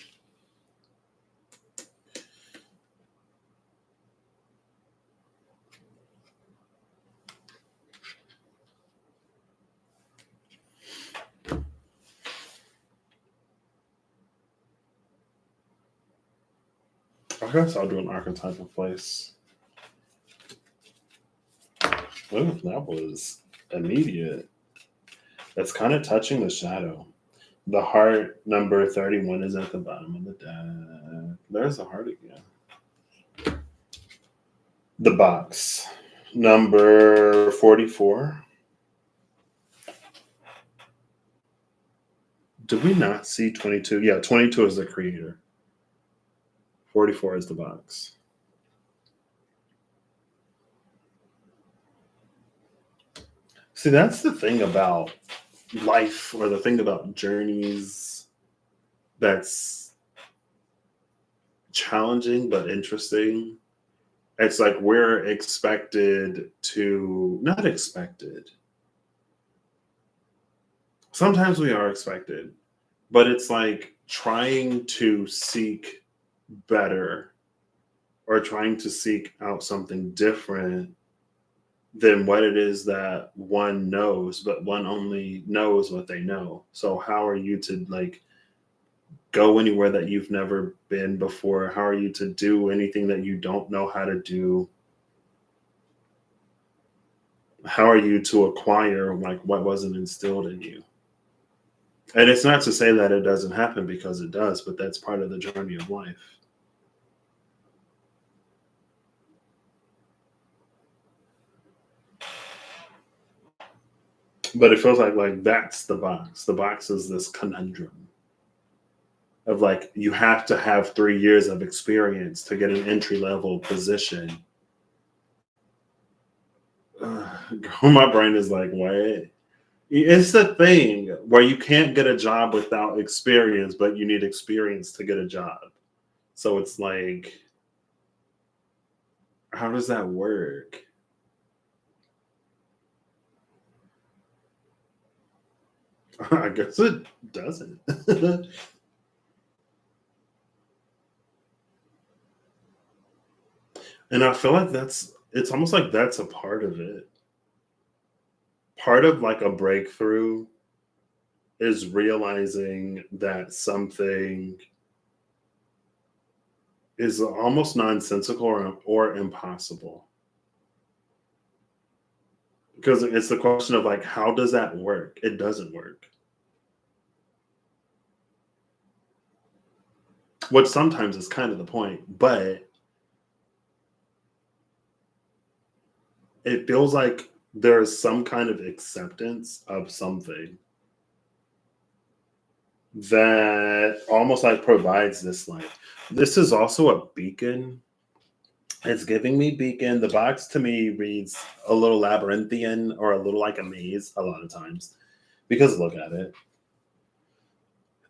I guess I'll do an archetypal place. Oh, that was immediate. That's kind of touching the shadow. The heart, number 31, is at the bottom of the deck. There's the heart again. The box, number 44. Did we not see 22? Yeah, 22 is the creator. 44 is the box. See, that's the thing about life, or the thing about journeys that's challenging but interesting. It's like we're expected to, not expected. Sometimes we are expected, but it's like trying to seek better or trying to seek out something different than what it is that one knows, but one only knows what they know. So how are you to like go anywhere that you've never been before? How are you to do anything that you don't know how to do? How are you to acquire like what wasn't instilled in you? And it's not to say that it doesn't happen, because it does, but that's part of the journey of life. But it feels like that's the box. The box is this conundrum of like, you have to have 3 years of experience to get an entry level position. My brain is like, what? It's the thing where you can't get a job without experience, but you need experience to get a job. So it's like, How does that work? I guess it doesn't. And I feel like it's almost like that's a part of it. Part of like a breakthrough is realizing that something is almost nonsensical or impossible. Because it's the question of like, how does that work? It doesn't work. Which sometimes is kind of the point, but it feels like there's some kind of acceptance of something that almost like provides this light. This is also a beacon. It's giving me beacon. The box to me reads a little labyrinthian or a little like a maze a lot of times because look at it.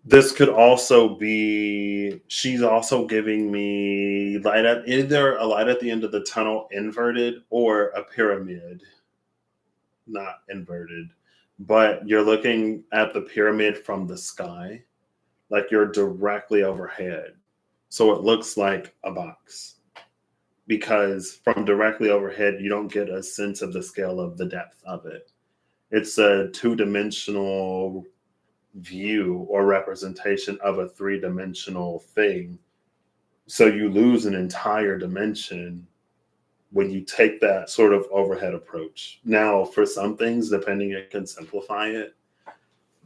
This could also be, she's also giving me light at either a light at the end of the tunnel inverted or a pyramid, not inverted. But you're looking at the pyramid from the sky, like you're directly overhead. So it looks like a box because from directly overhead, you don't get a sense of the scale of the depth of it. It's a two-dimensional view or representation of a three-dimensional thing. So you lose an entire dimension when you take that sort of overhead approach. Now, for some things, depending, it can simplify it,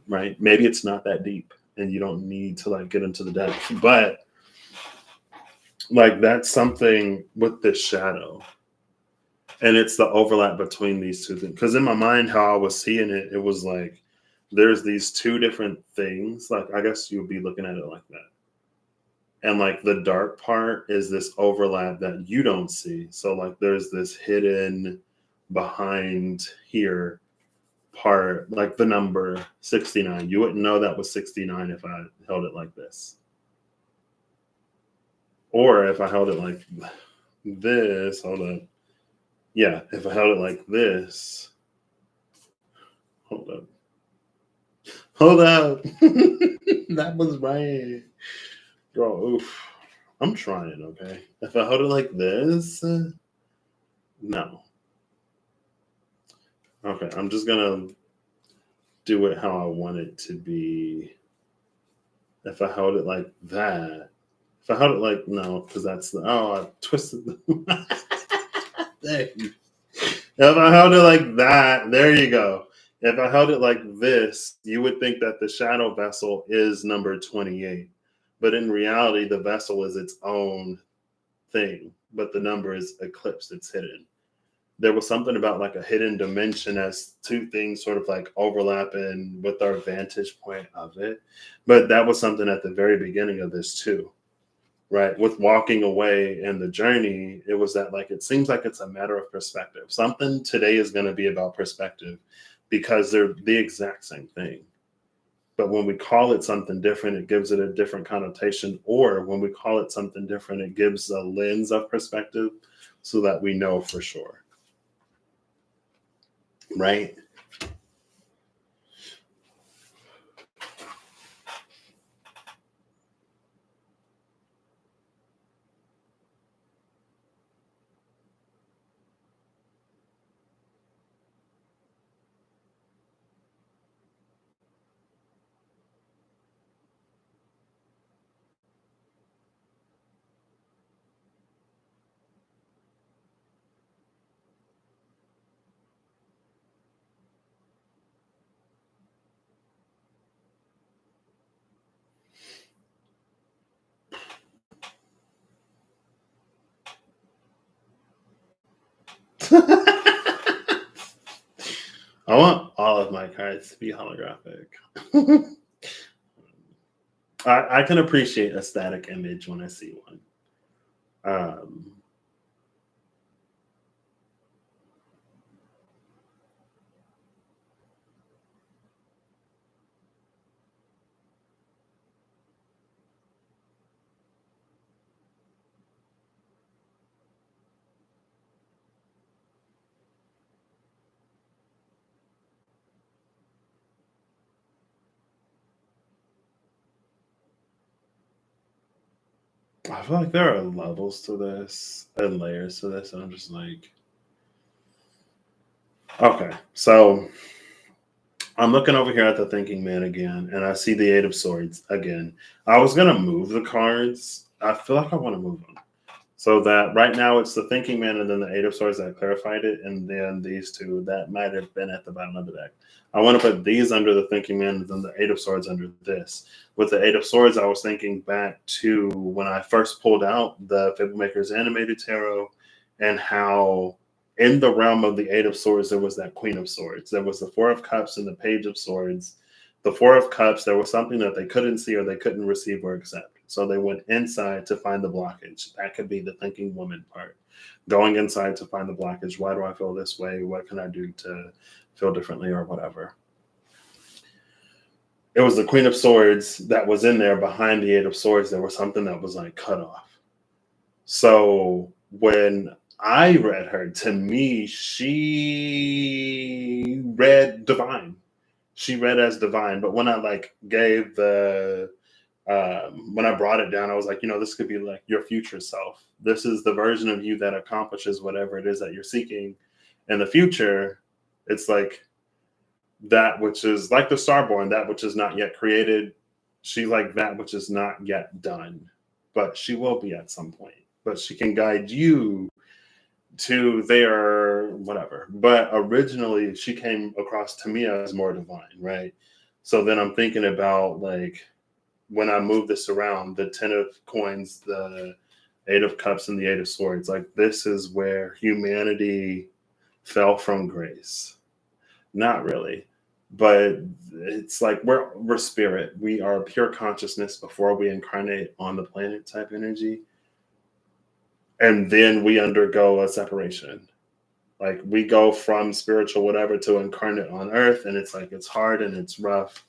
right? Maybe it's not that deep and you don't need to like get into the depth, but like that's something with this shadow. And it's the overlap between these two things. Because in my mind, how I was seeing it, it was like there's these two different things. Like I guess you'll be looking at it like that. And like the dark part is this overlap that you don't see. So like there's this hidden behind here part, like the number 69. You wouldn't know that was 69 if I held it like this. Or if I held it like this, hold on. Yeah, if I held it like this, hold up. Hold up. That was right. Girl, oof. I'm trying, okay? If I hold it like this, no. Okay, I'm just gonna do it how I want it to be. If I held it like that, if I held it like, no, because that's the, oh, I twisted the. Dang. If I held it like that, there you go. If I held it like this, you would think that the shadow vessel is number 28. But in reality, the vessel is its own thing, but the number is eclipsed, it's hidden. There was something about like a hidden dimension as two things sort of like overlapping with our vantage point of it. But that was something at the very beginning of this too, right? With walking away and the journey, it was that like it seems like it's a matter of perspective. Something today is going to be about perspective because they're the exact same thing. But when we call it something different, it gives it a different connotation. Or when we call it something different, it gives a lens of perspective so that we know for sure. Right? I want all of my cards to be holographic. I can appreciate a static image when I see one. Um, I feel like there are levels to this and layers to this, and I'm just like, okay, so I'm looking over here at the thinking man again, and I see the Eight of Swords again. I was gonna move the cards. I feel like I want to move them. So that right now it's the thinking man and then the Eight of Swords that clarified it, and then these two that might have been at the bottom of the deck. I want to put these under the thinking man and then the Eight of Swords under this. With the Eight of Swords, I was thinking back to when I first pulled out the Fablemakers animated tarot, and how in the realm of the Eight of Swords there was that Queen of Swords. There was the Four of Cups and the Page of Swords. The Four of Cups, there was something that they couldn't see or they couldn't receive or accept. So they went inside to find the blockage. That could be the thinking woman part. Going inside to find the blockage. Why do I feel this way? What can I do to feel differently or whatever? It was the Queen of Swords that was in there behind the Eight of Swords. There was something that was like cut off. So when I read her, to me, she read divine. She read as divine. But when I like gave the when I brought it down, I was like, this could be like your future self. This is the version of you that accomplishes whatever it is that you're seeking. In the future, it's like that which is like the starborn, that which is not yet created. She like that which is not yet done, but she will be at some point. But she can guide you to their whatever. But originally, she came across to me as more divine, right? So then I'm thinking about like, when I move this around, the 10 of coins, the 8 of cups, and the 8 of swords, like this is where humanity fell from grace. Not really, but it's like we're spirit. We are pure consciousness before we incarnate on the planet type energy. And then we undergo a separation. Like we go from spiritual whatever to incarnate on earth, and it's like it's hard and it's rough.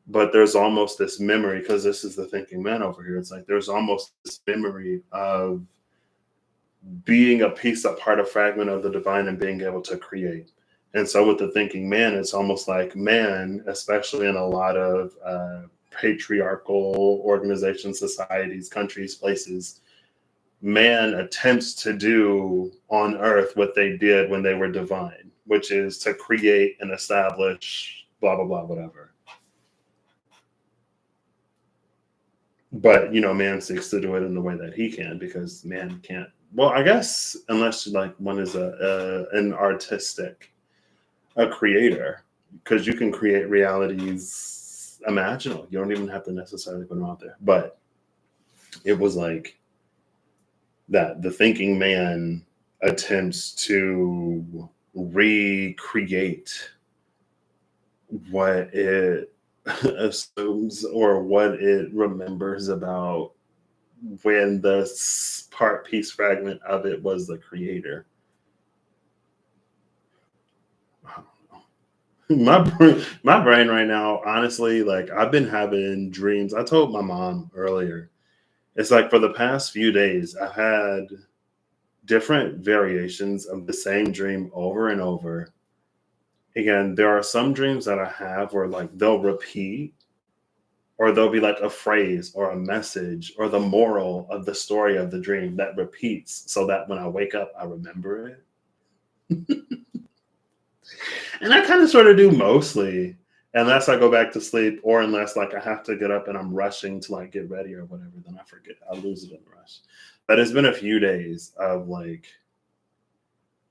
But there's almost this memory, because this is the thinking man over here. It's like there's almost this memory of being a piece, a part, a fragment of the divine, and being able to create. And so with the thinking man, it's almost like man, especially in a lot of patriarchal organizations, societies, countries, places, man attempts to do on earth what they did when they were divine, which is to create and establish blah, blah, blah, whatever. But man seeks to do it in the way that he can, because man can't. Well, I guess unless like one is an artistic, a creator, because you can create realities imaginal. You don't even have to necessarily put them out there. But it was like that the thinking man attempts to recreate what it assumes or what it remembers about when the part piece fragment of it was the creator. My brain right now, honestly, like I've been having dreams. I told my mom earlier, it's like for the past few days I've had different variations of the same dream over and over. Again, there are some dreams that I have where like they'll repeat, or there'll be like a phrase or a message or the moral of the story of the dream that repeats, so that when I wake up, I remember it. And I kind of sort of do mostly, unless I go back to sleep, or unless like I have to get up and I'm rushing to like get ready or whatever, then I forget. I lose it in the rush. But it's been a few days of like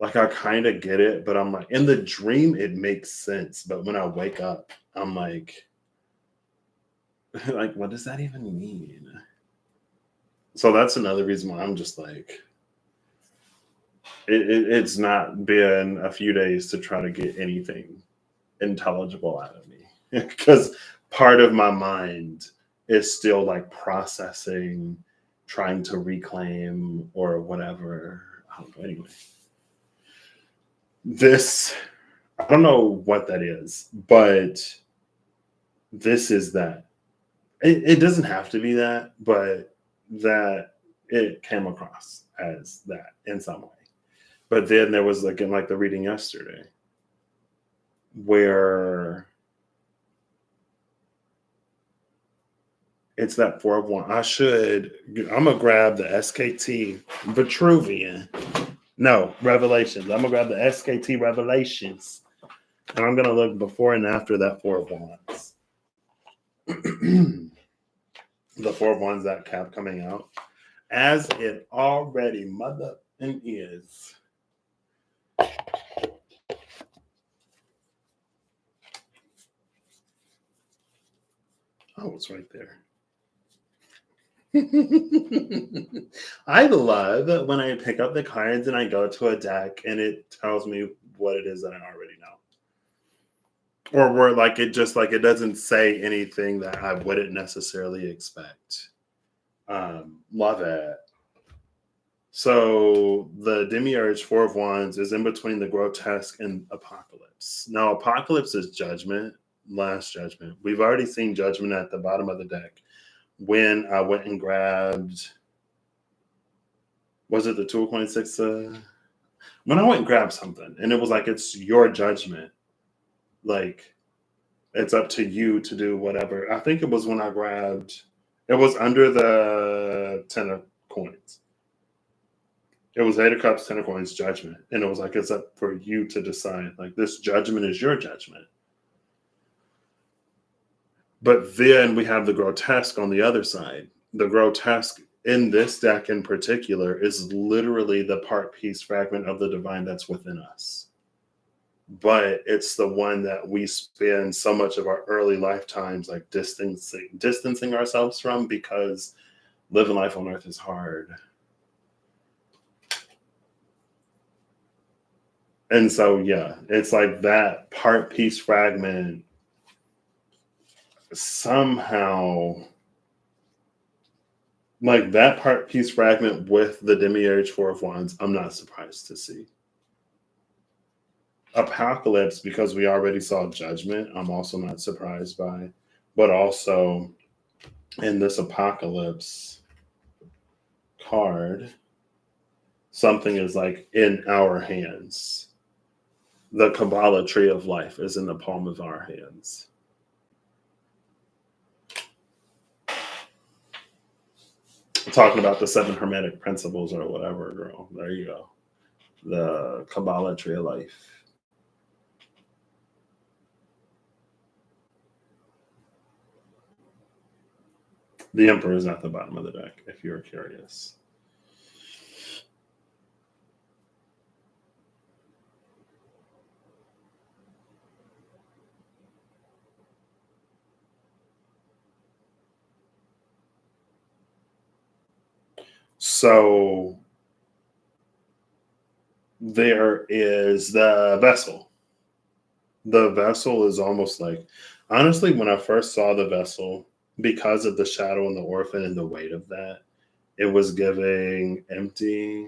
I kind of get it, but I'm like in the dream it makes sense, but when I wake up, I'm like like, what does that even mean? So that's another reason why I'm just like, it's not been a few days to try to get anything intelligible out of me, because part of my mind is still like processing, trying to reclaim or whatever. I don't know. Anyway, this, I don't know what that is, but this is that. It doesn't have to be that, but that it came across as that in some way. But then there was again, like the reading yesterday, where It's that 4 of 1. I'm going to grab the SKT Vitruvian. No, Revelations. I'm going to grab the SKT Revelations. And I'm going to look before and after that 4 of 1s. The 4 of 1s that kept coming out. As it already mother and is. Oh, it's right there. I love when I pick up the cards and I go to a deck and it tells me what it is that I already know. Or where like it just like it doesn't say anything that I wouldn't necessarily expect. Love it. So the Demiurge 4 of 1s is in between the grotesque and apocalypse. Now apocalypse is judgment, last judgment. We've already seen judgment at the bottom of the deck. When I went and grabbed, was it the 2.6? When I went and grabbed something and it was like, it's your judgment. Like, it's up to you to do whatever. I think it was when I grabbed, it was under the 10 of coins. It was 8 of cups, 10 of coins, judgment. And it was like, it's up for you to decide. Like, this judgment is your judgment. But then we have the grotesque on the other side. The grotesque in this deck in particular is literally the part piece fragment of the divine that's within us. But it's the one that we spend so much of our early lifetimes like distancing ourselves from, because living life on earth is hard. And so, yeah, it's like that part piece fragment somehow, like that part piece fragment with the Demiurge 4 of 1s, I'm not surprised to see. Apocalypse, because we already saw judgment, I'm also not surprised by. But also in this apocalypse card, something is like in our hands. The Kabbalah tree of life is in the palm of our hands. Talking about the 7 hermetic principles or whatever, girl. There you go. The Kabbalah tree of life. The Emperor is at the bottom of the deck, if you're curious. So there is the vessel. The vessel is almost like, honestly, when I first saw the vessel, because of the shadow and the orphan and the weight of that, it was giving empty.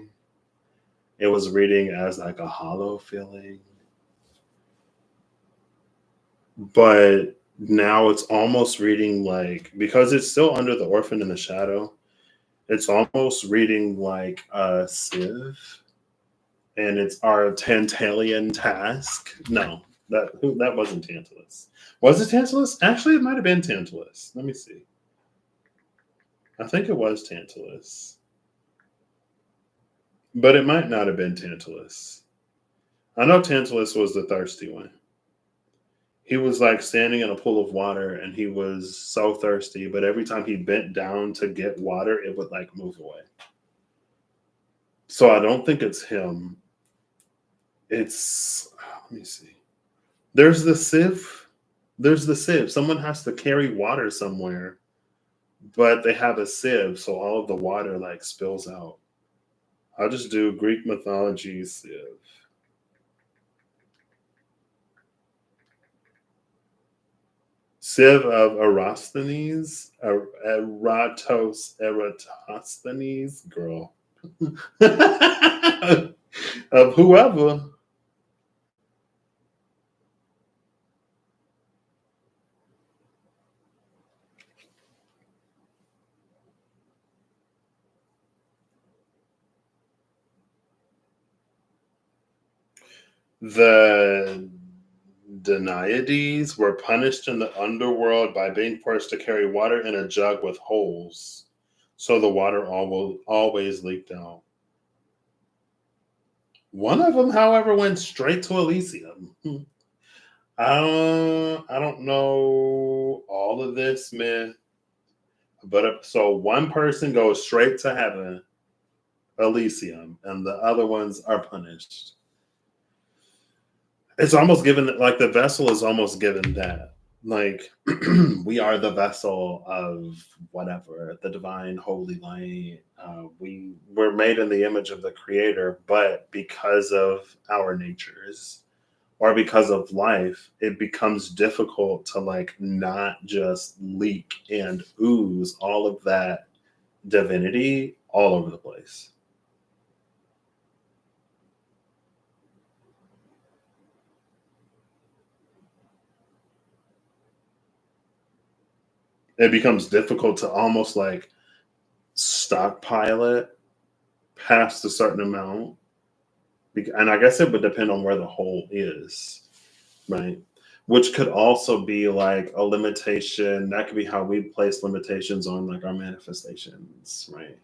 It was reading as like a hollow feeling. But now it's almost reading like, because it's still under the orphan and the shadow, it's almost reading like a sieve. And it's our Tantalian task. No, that wasn't Tantalus. Was it Tantalus? Actually, it might have been Tantalus. Let me see. I think it was Tantalus. But it might not have been Tantalus. I know Tantalus was the thirsty one. He was like standing in a pool of water and he was so thirsty, but every time he bent down to get water, it would like move away. So I don't think it's him. It's, let me see. There's the sieve. There's the sieve. Someone has to carry water somewhere, but they have a sieve, so all of the water like spills out. I'll just do Greek mythology sieve. Sieve of Eratosthenes, girl. Of whoever. The Danaides were punished in the underworld by being forced to carry water in a jug with holes, so the water always leaked out. One of them, however, went straight to Elysium. I don't know all of this myth, but so one person goes straight to heaven, Elysium, and the other ones are punished. It's almost given like the vessel is almost given that. Like we are the vessel of whatever, the divine holy light. We were made in the image of the creator, but because of our natures or because of life, it becomes difficult to like not just leak and ooze all of that divinity all over the place. It becomes difficult to almost like stockpile it past a certain amount. And I guess it would depend on where the hole is, right? Which could also be like a limitation. That could be how we place limitations on like our manifestations, right?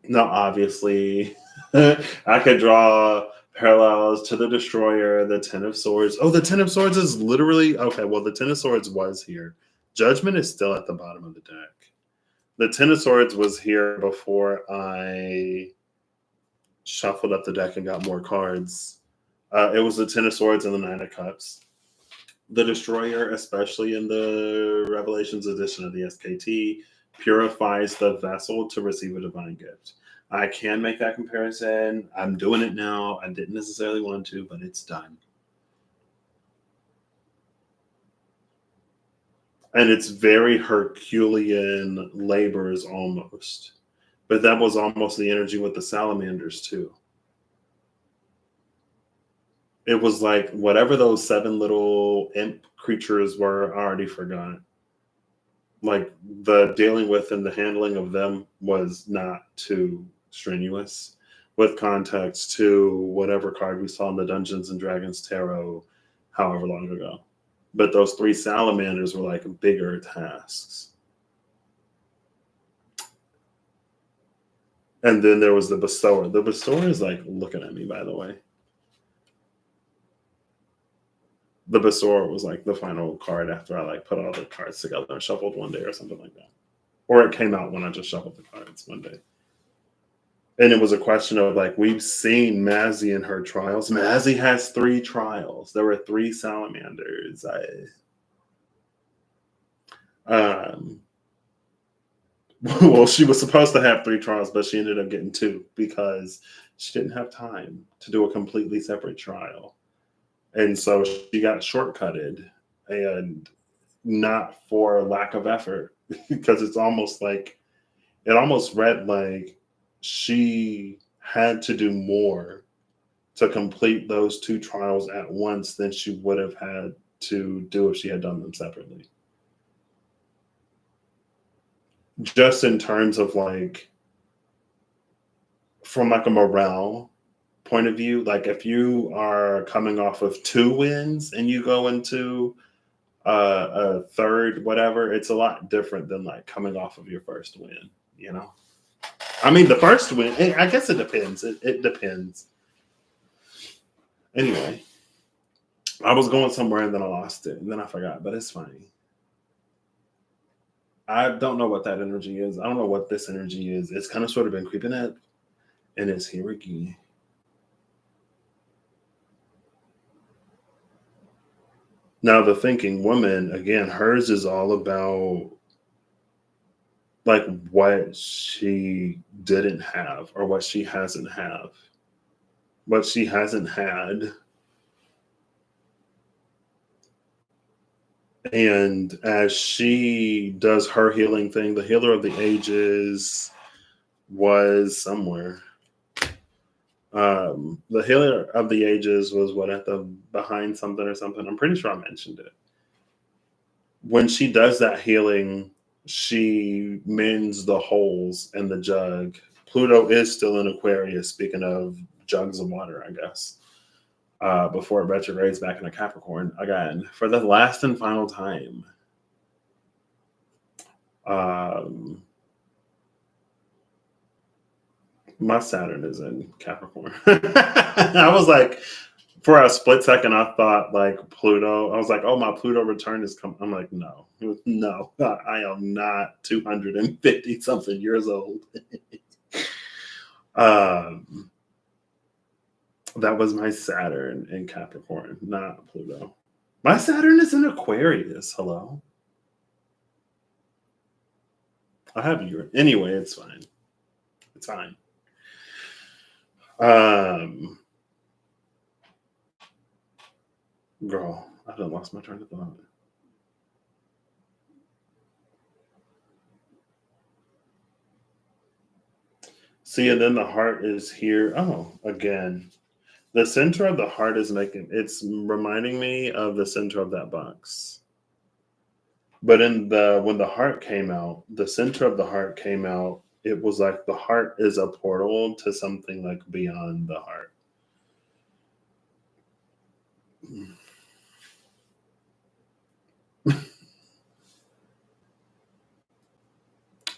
Now, obviously, I could draw parallels to the Destroyer, the Ten of Swords. Oh, the Ten of Swords is literally okay. Well, the Ten of Swords was here. Judgment is still at the bottom of the deck. The Ten of Swords was here before I shuffled up the deck and got more cards. It was the Ten of Swords and the Nine of Cups. The Destroyer, especially in the Revelations edition of the SKT, purifies the vessel to receive a divine gift. I can make that comparison. I'm doing it now. I didn't necessarily want to, but it's done. And it's very Herculean labors almost. But that was almost the energy with the salamanders too. It was like whatever those seven little imp creatures were, I already forgot. Like the dealing with and the handling of them was not too strenuous with context to whatever card we saw in the Dungeons and Dragons Tarot however long ago. But those three salamanders were like bigger tasks. And then there was the bestower. The bestower is like looking at me, by the way. The bestower was like the final card after I like put all the cards together and shuffled one day or something like that. Or it came out when I just shuffled the cards one day. And it was a question of like, we've seen Mazzy in her trials. Mazzy has 3 trials. There were 3 salamanders. Well, she was supposed to have 3 trials, but she ended up getting 2 because she didn't have time to do a completely separate trial. And so she got shortcutted, and not for lack of effort, because it's almost like it almost read like she had to do more to complete those 2 trials at once than she would have had to do if she had done them separately. Just in terms of like, from like a morale point of view, like if you are coming off of 2 wins and you go into a third whatever, it's a lot different than like coming off of your first win, you know. I mean, the first win, I guess it depends. It depends. Anyway, I was going somewhere and then I lost it and then I forgot, but it's fine. I don't know what that energy is. I don't know what this energy is. It's kind of sort of been creeping up, and it's here again. Now, the thinking woman, again, hers is all about like what she didn't have or what she hasn't have, what she hasn't had. And as she does her healing thing, the healer of the ages was somewhere. The healer of the ages was what, at the behind something or something. I'm pretty sure I mentioned it. When she does that healing, she mends the holes in the jug. Pluto is still in Aquarius, speaking of jugs of water, I guess, before it retrogrades back into Capricorn again for the last and final time. My Saturn is in Capricorn. I was like, for a split second, I thought like Pluto. I was like, oh, my Pluto return is coming. I'm like, no, no, I am not 250 something years old. um, that was my Saturn in Capricorn, not Pluto. My Saturn is in Aquarius. Hello. I have you. Anyway, it's fine. It's fine. Girl, I done lost my train of thought. See, and then the heart is here. Oh, again. The center of the heart is it's reminding me of the center of that box. But when the heart came out, the center of the heart came out, it was like the heart is a portal to something like beyond the heart.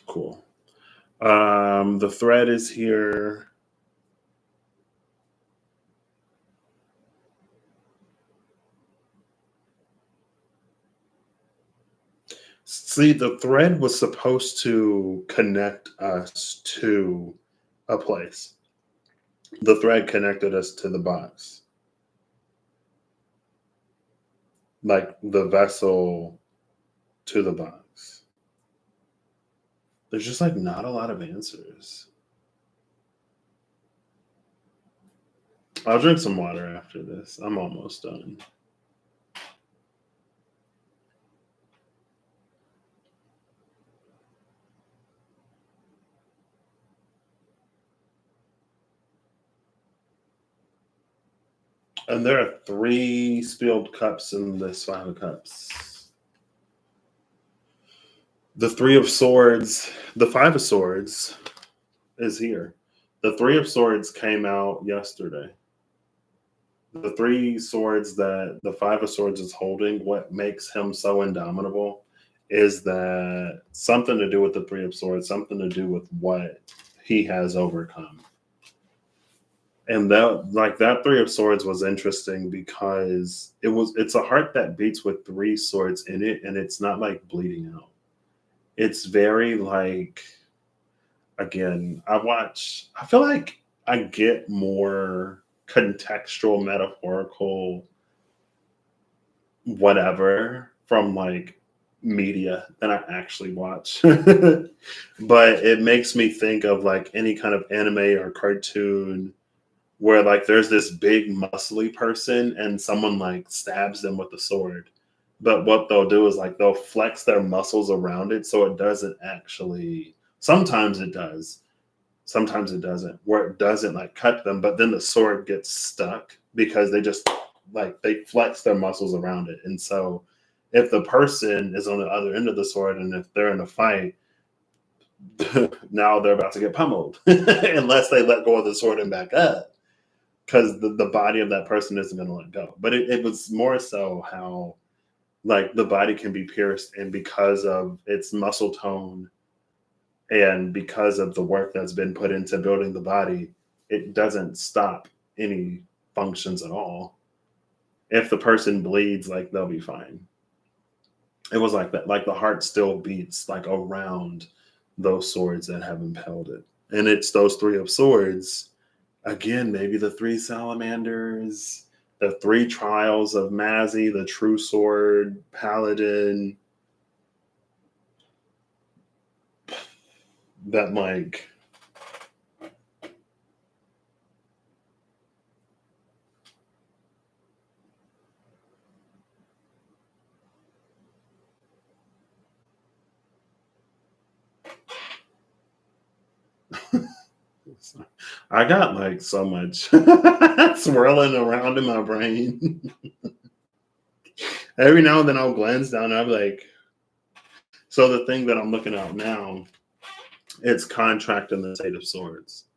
Cool. The thread is here. See, the thread was supposed to connect us to a place. The thread connected us to the box. Like the vessel to the box. There's just like not a lot of answers. I'll drink some water after this. I'm almost done. And there are 3 spilled cups in this 5 of cups. The 3 of swords, the 5 of swords is here. The 3 of swords came out yesterday. The 3 swords that the 5 of swords is holding, what makes him so indomitable is that something to do with the 3 of swords, something to do with what he has overcome. And that 3 of swords was interesting because it's a heart that beats with 3 swords in it, and it's not like bleeding out. It's very like, again, I feel like I get more contextual, metaphorical, whatever from like media than I actually watch. But it makes me think of like any kind of anime or cartoon where like there's this big muscly person and someone like stabs them with a sword. But what they'll do is like they'll flex their muscles around it so it doesn't actually, sometimes it does, sometimes it doesn't, where it doesn't like cut them, but then the sword gets stuck because they just like they flex their muscles around it. And so if the person is on the other end of the sword and if they're in a fight, now they're about to get pummeled unless they let go of the sword and back up because the body of that person isn't going to let go. But it was more so how like the body can be pierced, and because of its muscle tone and because of the work that's been put into building the body, it doesn't stop any functions at all. If the person bleeds, like they'll be fine. It was like that, like the heart still beats like around those swords that have impelled it. And it's those 3 of swords. Again, maybe the 3 salamanders, the 3 trials of Mazzy, the true sword, paladin. That like I got like so much swirling around in my brain. Every now and then I'll glance down and I'm like, So the thing that I'm looking at now, it's contract in the Eight of Swords.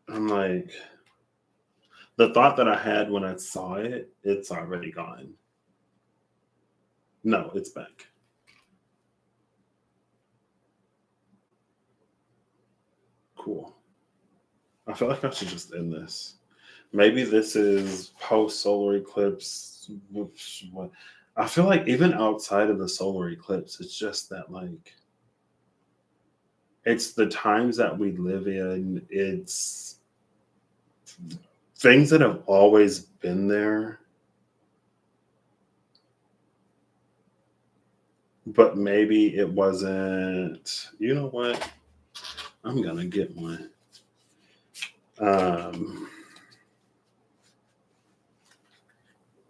I'm like, the thought that I had when I saw it, it's already gone. No, it's back. Cool. I feel like I should just end this. Maybe this is post solar eclipse. I feel like even outside of the solar eclipse, it's just that, like, it's the times that we live in. It's things that have always been there, but maybe it wasn't. You know what? I'm gonna get one.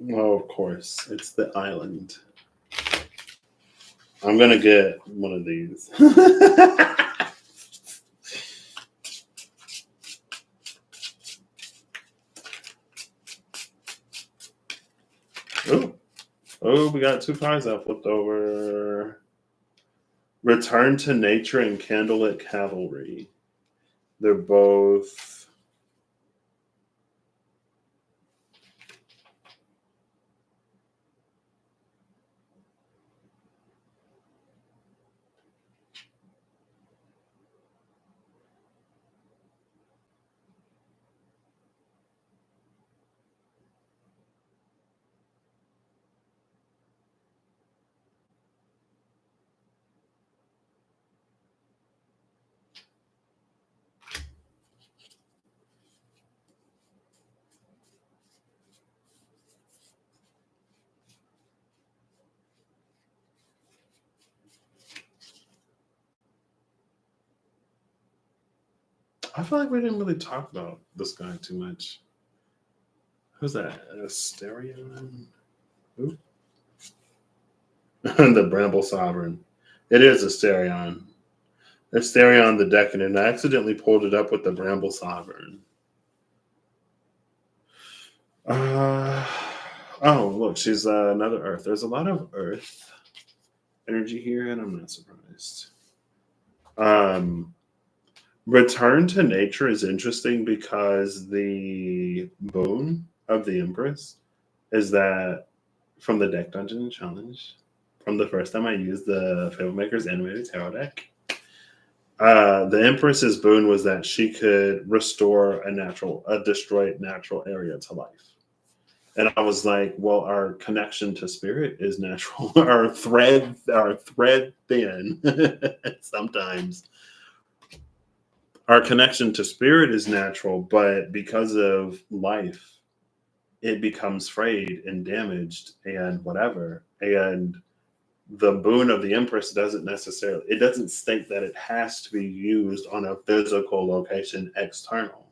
Well, of course, it's the island. I'm gonna get one of these. Oh, oh, we got two cards that flipped over. Return to Nature and Candlelit Cavalry. They're both. I feel like we didn't really talk about this guy too much. Who's that? Asterion? Who? The Bramble Sovereign. It is Asterion. Asterion the Decadent. I accidentally pulled it up with the Bramble Sovereign. Uh, oh, look, she's another Earth. There's a lot of Earth energy here, and I'm not surprised. Return to Nature is interesting because the boon of the Empress is that from the Deck Dungeon Challenge, from the first time I used the Fablemaker's Animated Tarot deck, the Empress's boon was that she could restore a destroyed natural area to life. And I was like, well, our connection to spirit is natural. our thread thin sometimes. Our connection to spirit is natural, but because of life, it becomes frayed and damaged and whatever. And the boon of the Empress doesn't state that it has to be used on a physical location external.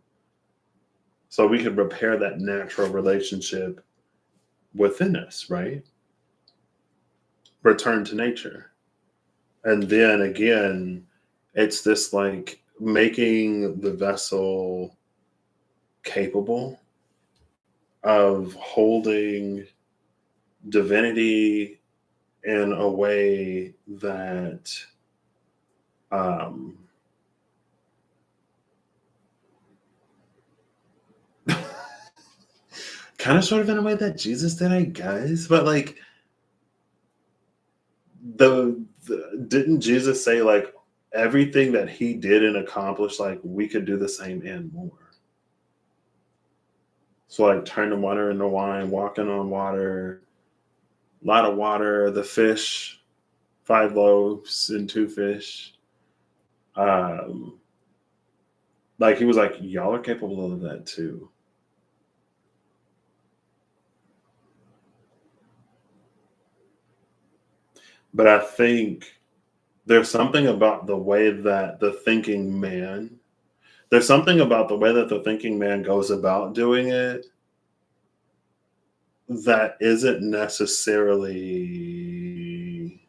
So we could repair that natural relationship within us, right? Return to nature. And then again, it's this like making the vessel capable of holding divinity in a way that kind of sort of in a way that Jesus did, I guess. But like didn't Jesus say like everything that he did and accomplished, like we could do the same and more? So like turning water into wine, walking on water, a lot of water, the fish, 5 loaves and 2 fish. Like he was like, y'all are capable of that too. But I think there's something about the way that there's something about the way that the thinking man goes about doing it that isn't necessarily.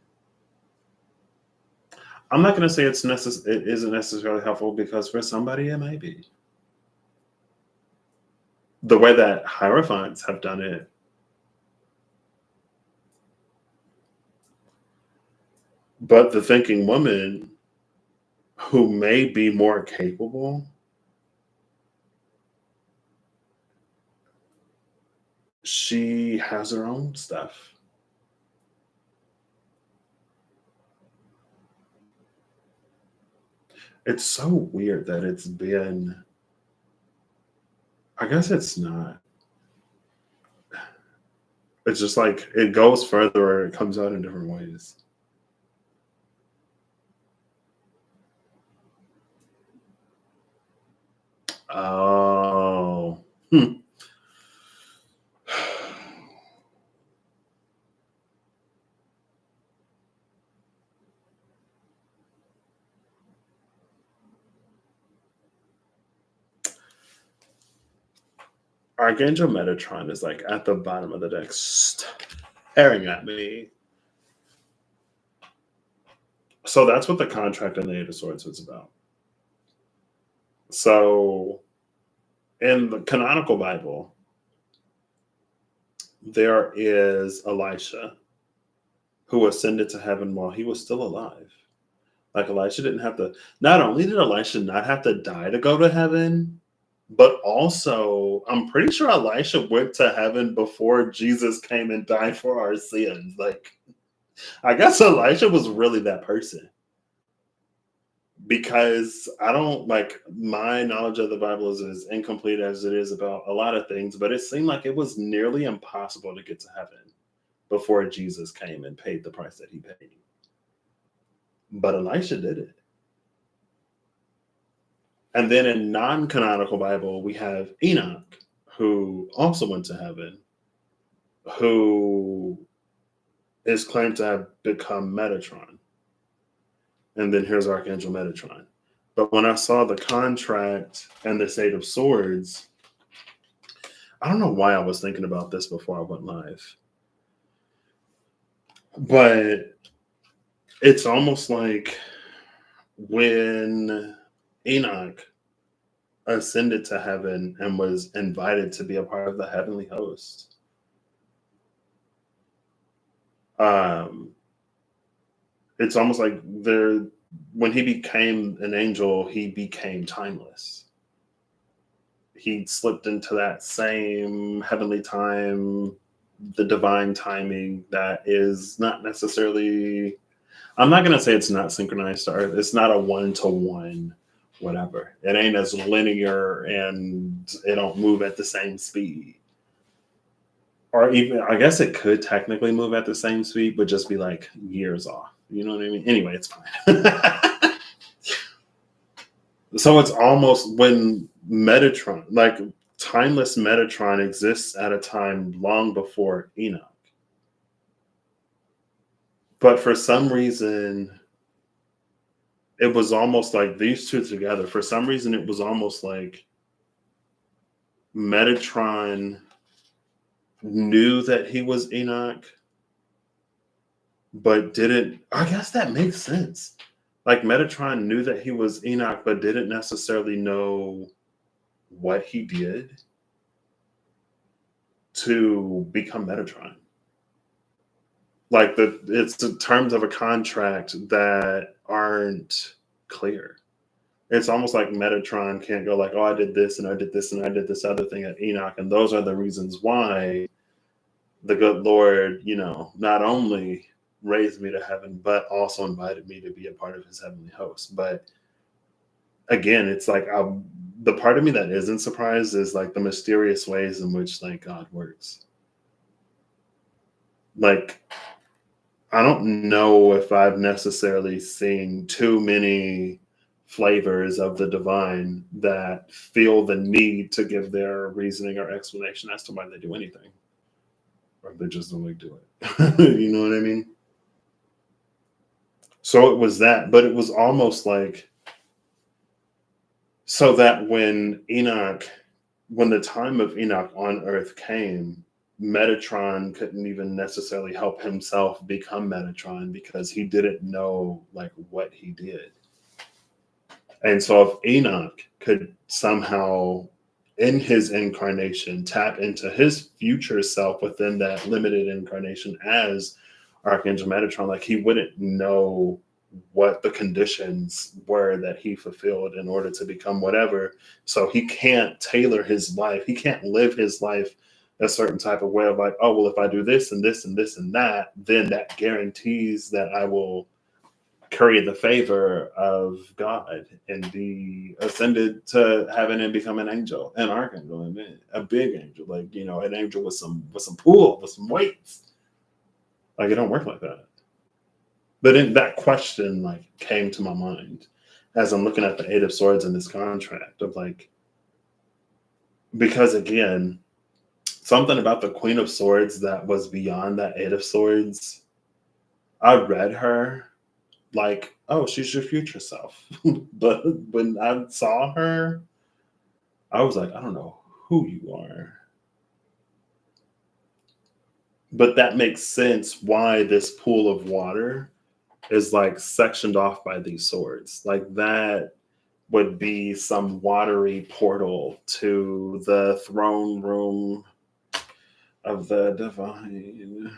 I'm not going to say it isn't necessarily helpful, because for somebody it may be. The way that Hierophants have done it But the thinking woman who may be more capable, she has her own stuff. It's so weird that it's been, I guess it's not. It's just like it goes further or it comes out in different ways. Oh. Hmm. Archangel Metatron is like at the bottom of the deck staring at me. So that's what the contract in the Eight of Swords was about. So in the canonical Bible, there is Elisha who ascended to heaven while he was still alive. Like Elisha didn't have to, not only did Elisha not have to die to go to heaven, but also I'm pretty sure Elisha went to heaven before Jesus came and died for our sins. Like, I guess Elisha was really that person. Because I don't like my knowledge of the Bible is as incomplete as it is about a lot of things, but it seemed like it was nearly impossible to get to heaven before Jesus came and paid the price that he paid. But Elisha did it. And then in non-canonical Bible, we have Enoch, who also went to heaven, who is claimed to have become Metatron. And then here's Archangel Metatron. But when I saw the contract and this Eight of Swords, I don't know why I was thinking about this before I went live. But it's almost like when Enoch ascended to heaven and was invited to be a part of the heavenly host. It's almost like when he became an angel, he became timeless. He slipped into that same heavenly time, the divine timing that is not necessarily, I'm not going to say it's not synchronized to Earth. It's not a one-to-one whatever. It ain't as linear and it don't move at the same speed. Or even, I guess it could technically move at the same speed, but just be like years off. You know what I mean? Anyway, it's fine. So it's almost when Metatron, like timeless Metatron exists at a time long before Enoch. But for some reason, it was almost like these two together. For some reason, it was almost like Metatron knew that he was Enoch, but didn't. I guess that makes sense. Like Metatron knew that he was Enoch, but didn't necessarily know what he did to become Metatron. Like it's the terms of a contract that aren't clear. It's almost like Metatron can't go like, oh, I did this and I did this and I did this other thing at Enoch, and those are the reasons why the good Lord, not only raised me to heaven, but also invited me to be a part of his heavenly host. But again, it's like the part of me that isn't surprised is like the mysterious ways in which like God works. Like, I don't know if I've necessarily seen too many flavors of the divine that feel the need to give their reasoning or explanation as to why they do anything. Or they just don't like do it. You know what I mean? So it was that, but it was almost like, so that when the time of Enoch on Earth came, Metatron couldn't even necessarily help himself become Metatron because he didn't know like what he did. And so if Enoch could somehow in his incarnation tap into his future self within that limited incarnation as Archangel Metatron, like he wouldn't know what the conditions were that he fulfilled in order to become whatever. So he can't tailor his life. He can't live his life a certain type of way of like, oh, well, if I do this and this and this and that, then that guarantees that I will curry the favor of God and be ascended to heaven and become an angel, an archangel, and a big angel, like an angel with some pull, with some weights. Like it don't work like that. But that question like came to my mind as I'm looking at the Eight of Swords in this contract of like, because again, something about the Queen of Swords that was beyond that Eight of Swords. I read her like, oh, she's your future self. But when I saw her, I was like, I don't know who you are. But that makes sense why this pool of water is like sectioned off by these swords. Like that would be some watery portal to the throne room of the divine.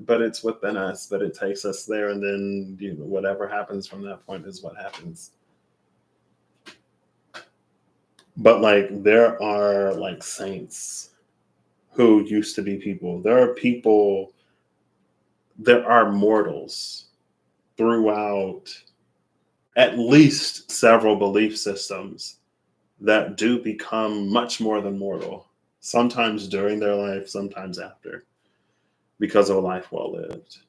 But it's within us, but it takes us there, and then whatever happens from that point is what happens. But like there are like saints who used to be people. There are mortals throughout at least several belief systems that do become much more than mortal, sometimes during their life, sometimes after, because of a life well lived.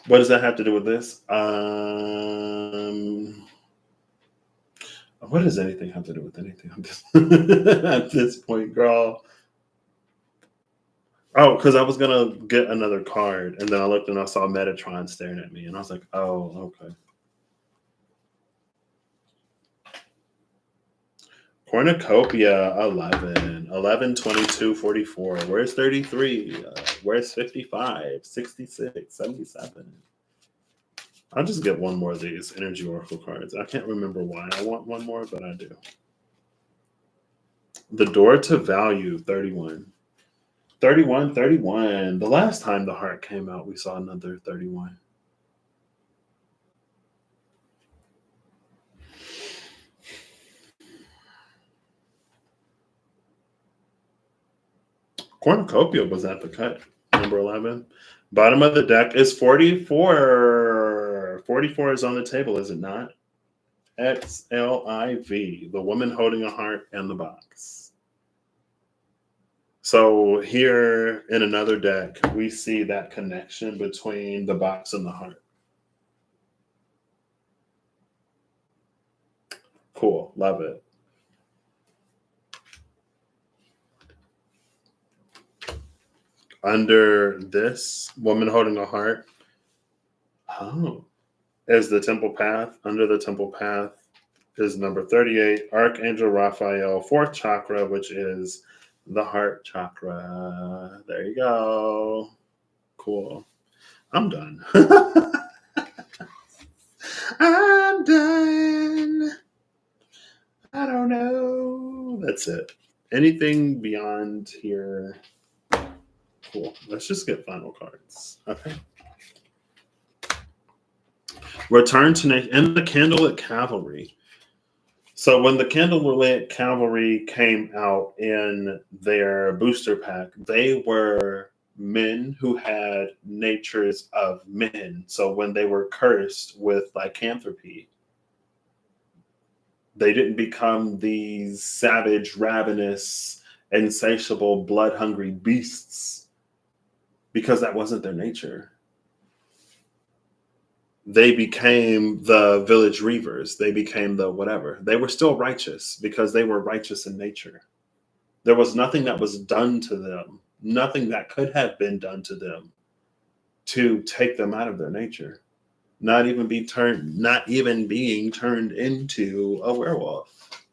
What does that have to do with this? What does anything have to do with anything at this point, girl? Oh, because I was gonna get another card, and then I looked and I saw Metatron staring at me, and I was like, "Oh, okay." Cornucopia 11, 11, 22, 44. Where's 33? Where's 55, 66, 77? I'll just get one more of these Energy Oracle cards. I can't remember why I want one more, but I do. The Door to Value 31. 31, 31. The last time the heart came out, we saw another 31. Cornucopia was at the cut. Number 11. Bottom of the deck is 44. 44 is on the table, is it not? XLIV, the woman holding a heart and the box. So here in another deck, we see that connection between the box and the heart. Cool. Love it. Under this, woman holding a heart. Oh. Is the temple path. Under the temple path is number 38, Archangel Raphael, fourth chakra, which is the heart chakra. There you go. Cool. I'm done. I'm done. I don't know. That's it. Anything beyond here? Cool. Let's just get final cards. Okay. Return to nature and the Candlelit Cavalry. So when the Candlelit Cavalry came out in their booster pack, they were men who had natures of men. So when they were cursed with lycanthropy, they didn't become these savage, ravenous, insatiable, blood-hungry beasts because that wasn't their nature. They became the village reavers. They became the whatever. They were still righteous because they were righteous in nature. There was nothing that was done to them, nothing that could have been done to them to take them out of their nature. Not even being turned into a werewolf.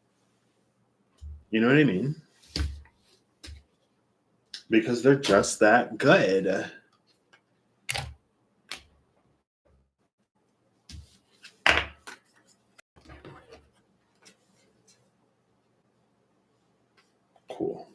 You know what I mean? Because they're just that good. Cool.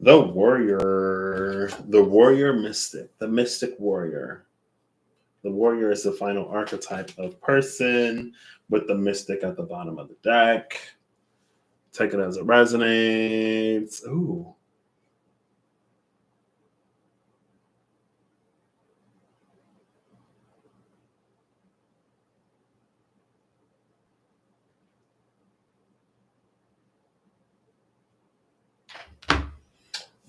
The warrior mystic, the mystic warrior. The warrior is the final archetype of person with the mystic at the bottom of the deck. Take it as it resonates. Ooh.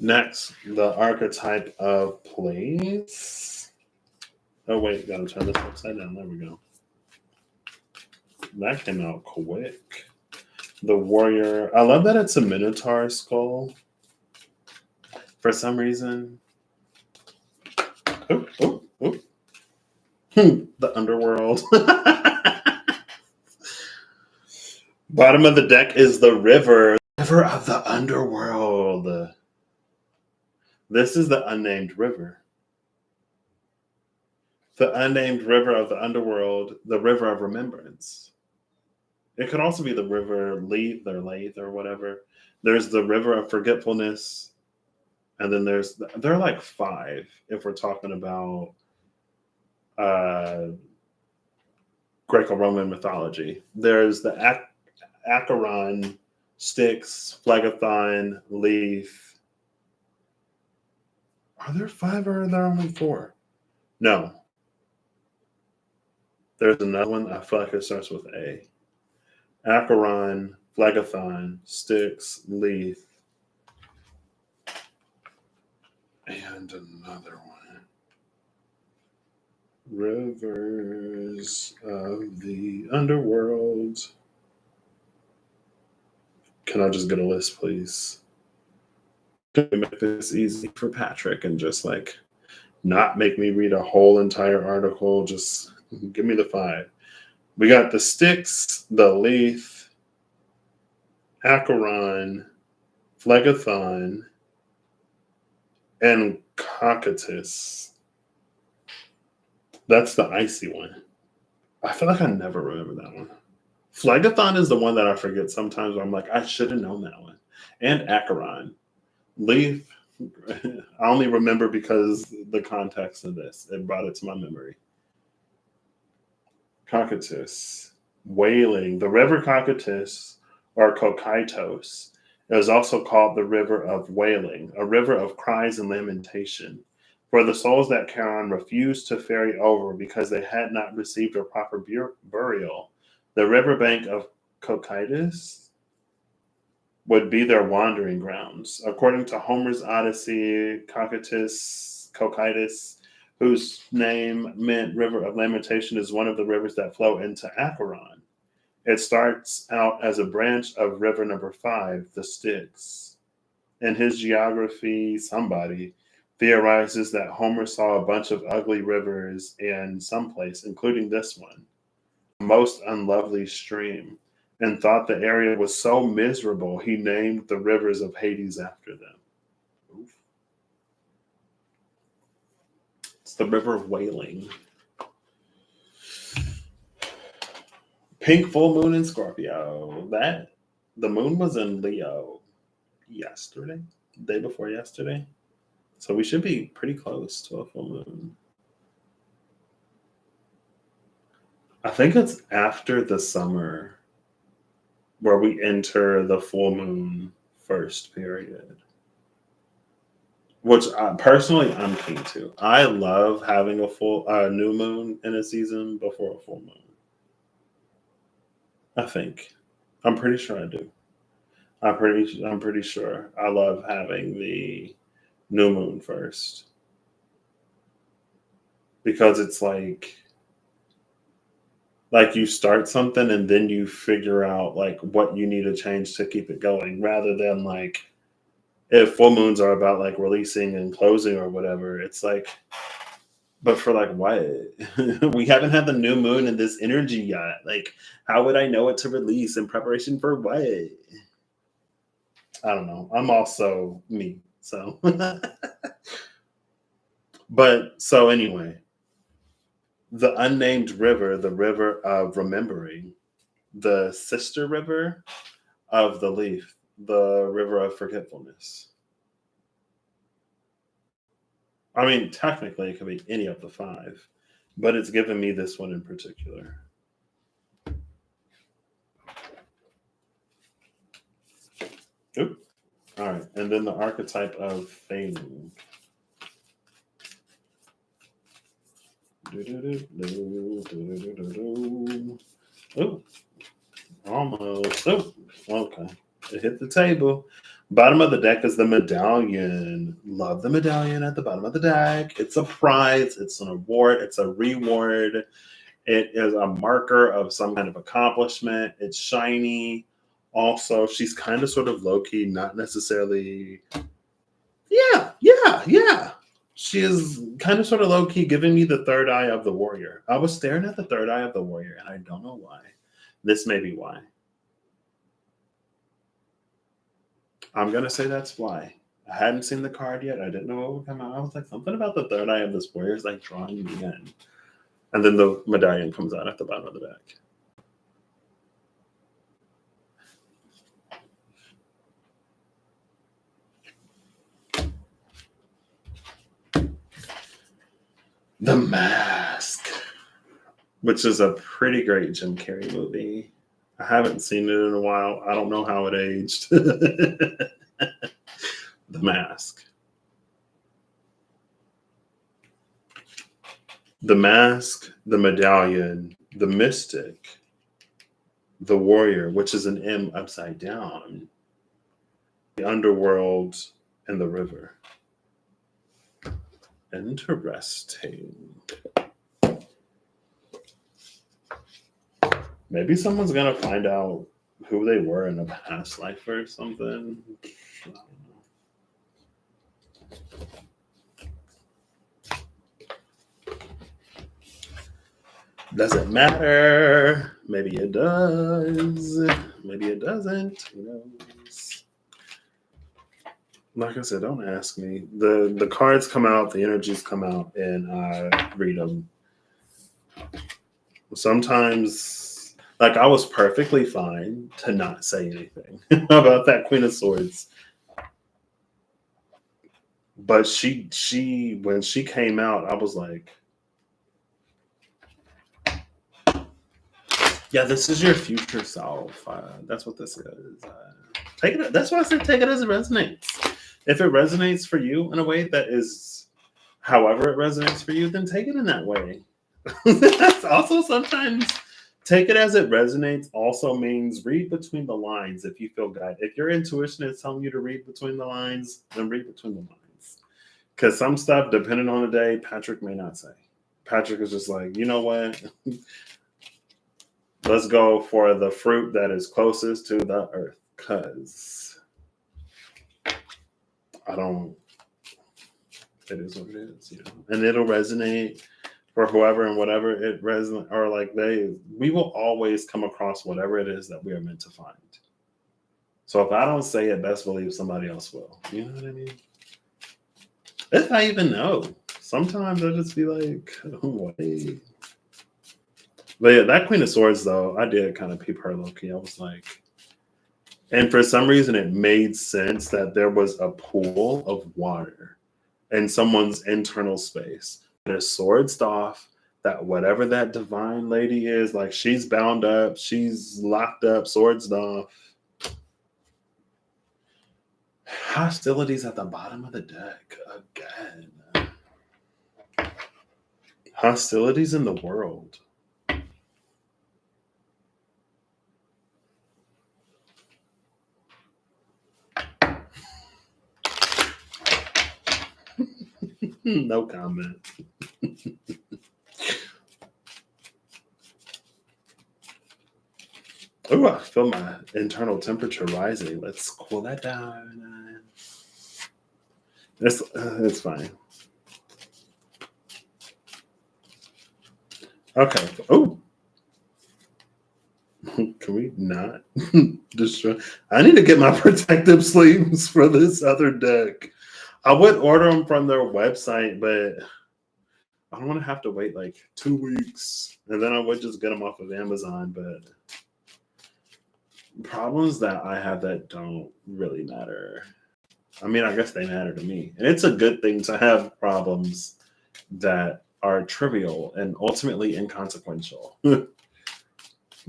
Next, the archetype of place. Oh, wait, gotta turn this upside down. There we go. That came out quick. The warrior. I love that it's a minotaur skull. For some reason. Oh. The underworld. Bottom of the deck is the river. River of the underworld. This is the unnamed river. The unnamed river of the underworld, the river of remembrance. It could also be the river Lethe or whatever. There's the river of forgetfulness. And then there are like 5 if we're talking about Greco-Roman mythology. There's the Acheron, Styx, Phlegethon, Lethe. Are there 5 or are there only 4? No. There's another one. I feel like it starts with A. Acheron, Phlegethon, Styx, Lethe, and another one. Rivers of the underworld. Can I just get a list, please? Can we make this easy for Patrick and just like not make me read a whole entire article? Just give me the 5. We got the Styx, the Lethe, Acheron, Phlegethon, and Cocytus. That's the icy one. I feel like I never remember that one. Phlegethon is the one that I forget sometimes where I'm like, I should have known that one. And Acheron. Lethe, I only remember because the context of this. It brought it to my memory. Cocytus. Wailing. The river Cocytus, or Cocytos, is also called the river of wailing, a river of cries and lamentation. For the souls that Charon refused to ferry over because they had not received a proper burial, the riverbank of Cocytus would be their wandering grounds. According to Homer's Odyssey, Cocytus, whose name meant river of lamentation, is one of the rivers that flow into Acheron. It starts out as a branch of river number 5, the Styx. In his geography, somebody theorizes that Homer saw a bunch of ugly rivers in some place, including this one, the most unlovely stream, and thought the area was so miserable he named the rivers of Hades after them. Oof. It's the river of wailing. Pink full moon in Scorpio. The moon was in Leo yesterday, day before yesterday. So we should be pretty close to a full moon. I think it's after the summer where we enter the full moon first period, which personally I'm keen to. I love having a full new moon in a season before a full moon. I think. I'm pretty sure I do. I'm pretty sure I love having the new moon first because it's like you start something and then you figure out like what you need to change to keep it going, rather than like if full moons are about like releasing and closing or whatever. It's like, but for like what? We haven't had the new moon in this energy yet. Like, how would I know what to release in preparation for what? I don't know. I'm also me. So, but so anyway, the unnamed river, the river of remembering, the sister river of the Lethe, the river of forgetfulness. I mean, technically, it could be any of the five, but it's given me this one in particular. Oop. All right. And then the archetype of failing. Oh, almost. Oh, okay. It hit the table. Bottom of the deck is the medallion. Love the medallion at the bottom of the deck. It's a prize, it's an award, it's a reward. It is a marker of some kind of accomplishment. It's shiny. Also, she's kind of sort of low key, not necessarily. Yeah. She is kind of sort of low key giving me the third eye of the warrior. I was staring at the third eye of the warrior, and I don't know why. This may be why. I'm going to say that's why. I hadn't seen the card yet. I didn't know what would come out. I was like, something about the third eye of this warrior is like drawing me in. And then the medallion comes out at the bottom of the deck. The Mask, which is a pretty great Jim Carrey movie. I haven't seen it in a while. I don't know how it aged. The Mask. The Mask, the Medallion, the Mystic, the Warrior, which is an M upside down, the Underworld, and the River. Interesting. Maybe someone's gonna find out who they were in a past life or something. I don't know. Does it matter? Maybe it does. Maybe it doesn't. Who knows? Like I said, don't ask me. The cards come out, the energies come out, and I read them. Sometimes, like, I was perfectly fine to not say anything about that Queen of Swords. But she when she came out, I was like, yeah, this is your future self. That's what this is. Take it. That's why I said take it as it resonates. If it resonates for you in a way that is, however it resonates for you, then take it in that way. That's also sometimes take it as it resonates. Also means read between the lines if you feel guided. If your intuition is telling you to read between the lines, then read between the lines. Because some stuff, depending on the day, Patrick may not say. Patrick is just like, you know what? Let's go for the fruit that is closest to the earth. Because I don't, it is what it is, you know. And it'll resonate for whoever and whatever it resonates, or like we will always come across whatever it is that we are meant to find. So if I don't say it, best believe somebody else will. You know what I mean? If I even know. Sometimes I'll just be like, oh, wait. But yeah, that Queen of Swords, though, I did kind of peep her low-key. I was like, and for some reason it made sense that there was a pool of water in someone's internal space. Their swords off, that whatever that divine lady is, like she's bound up, she's locked up, swords off. Hostilities at the bottom of the deck again. Hostilities in the world. No comment. Oh, I feel my internal temperature rising. Let's cool that down. It's fine. Okay. Oh, can we not destroy? I need to get my protective sleeves for this other deck. I would order them from their website, but I don't want to have to wait like 2 weeks, and then I would just get them off of Amazon. But problems that I have that don't really matter. I mean, I guess they matter to me. And it's a good thing to have problems that are trivial and ultimately inconsequential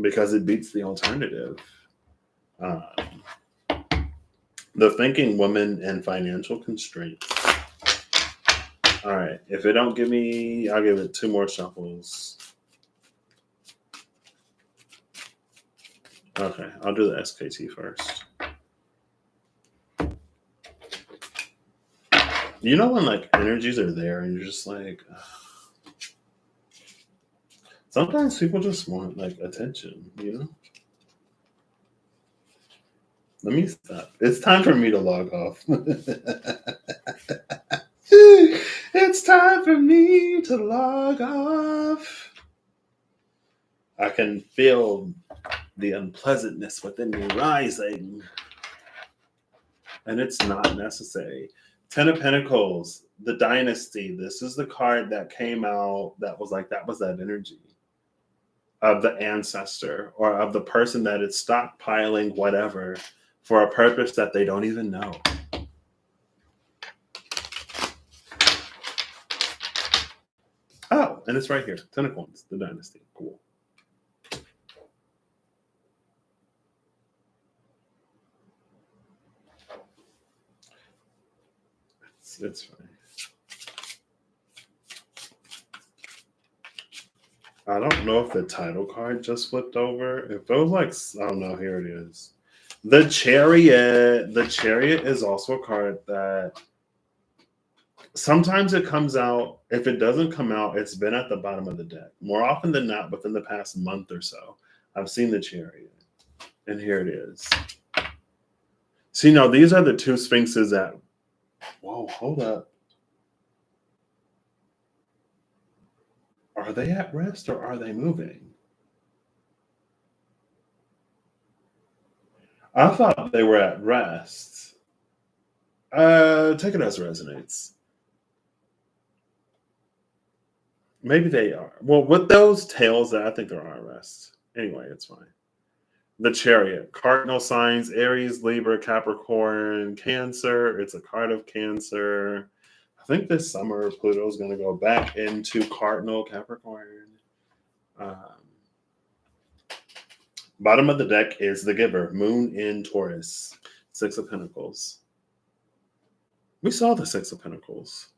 because it beats the alternative. Um, the thinking woman and financial constraints. All right. If it don't give me, I'll give it two more shuffles. Okay. I'll do the SKT first. You know when like energies are there and you're just like, ugh. Sometimes people just want like attention, you know? Let me stop. It's time for me to log off. It's time for me to log off. I can feel the unpleasantness within me rising, and it's not necessary. Ten of Pentacles, the Dynasty. This is the card that came out that was like, that was that energy of the ancestor or of the person that is stockpiling whatever for a purpose that they don't even know. Oh, and it's right here. Ten of Coins, the Dynasty. Cool. It's fine. I don't know if the title card just flipped over. It feels like, I don't know, here it is. The Chariot. The Chariot is also a card that sometimes it comes out. If it doesn't come out, it's been at the bottom of the deck. More often than not, within the past month or so, I've seen the Chariot. And here it is. See, now these are the two Sphinxes that, whoa, hold up. Are they at rest or are they moving? I thought they were at rest. Take it as resonates. Maybe they are. Well, with those tails, I think they're on rest. Anyway, it's fine. The Chariot, cardinal signs: Aries, Libra, Capricorn, Cancer. It's a card of Cancer. I think this summer Pluto's going to go back into cardinal Capricorn. Um, Bottom of the deck is the Giver, Moon in Taurus, Six of Pentacles. We saw the Six of Pentacles.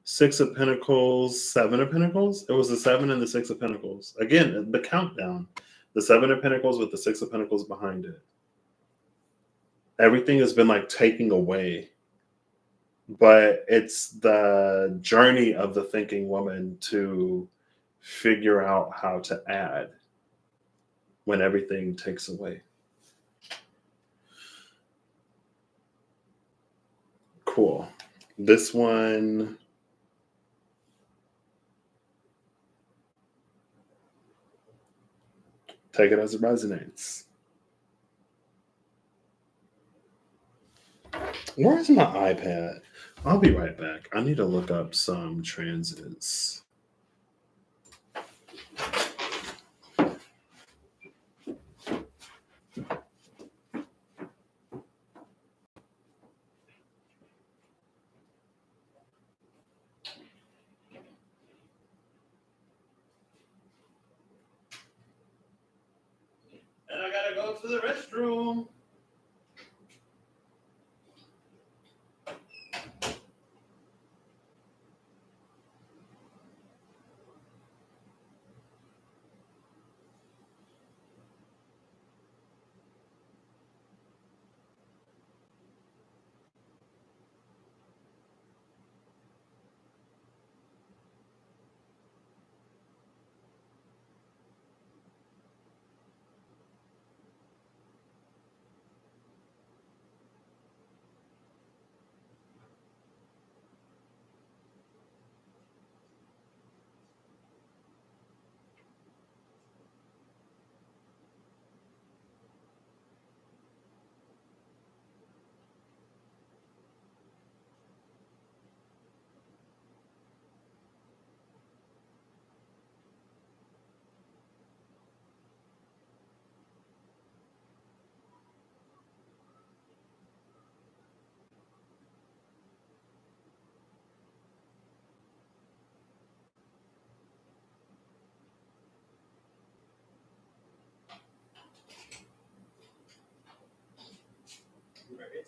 Six of Pentacles, Seven of Pentacles. It was the Seven and the Six of Pentacles. Again, the countdown. The Seven of Pentacles with the Six of Pentacles behind it. Everything has been like taking away. But it's the journey of the thinking woman to figure out how to add when everything takes away. Cool. This one, take it as it resonates. Where's my iPad? I'll be right back. I need to look up some transits. And I gotta go to the restroom.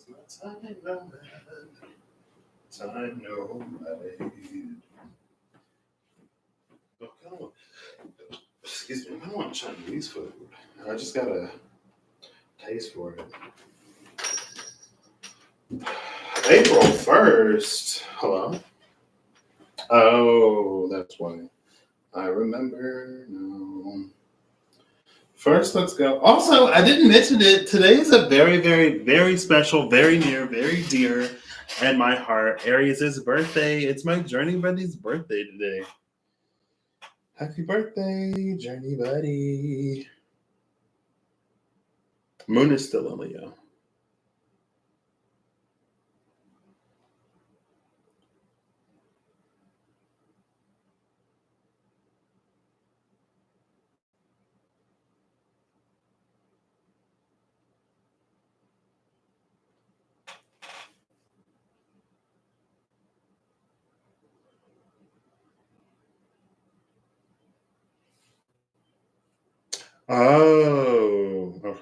Time nomad. Excuse me, I don't want Chinese food. I just got a taste for it. April 1st. Hello? Oh, that's why. I remember now. First, let's go. Also, I didn't mention it. Today is a very, very, very special, very near, very dear in my heart. Aries' birthday. It's my Journey Buddy's birthday today. Happy birthday, Journey Buddy. Moon is still in Leo. Oh, okay.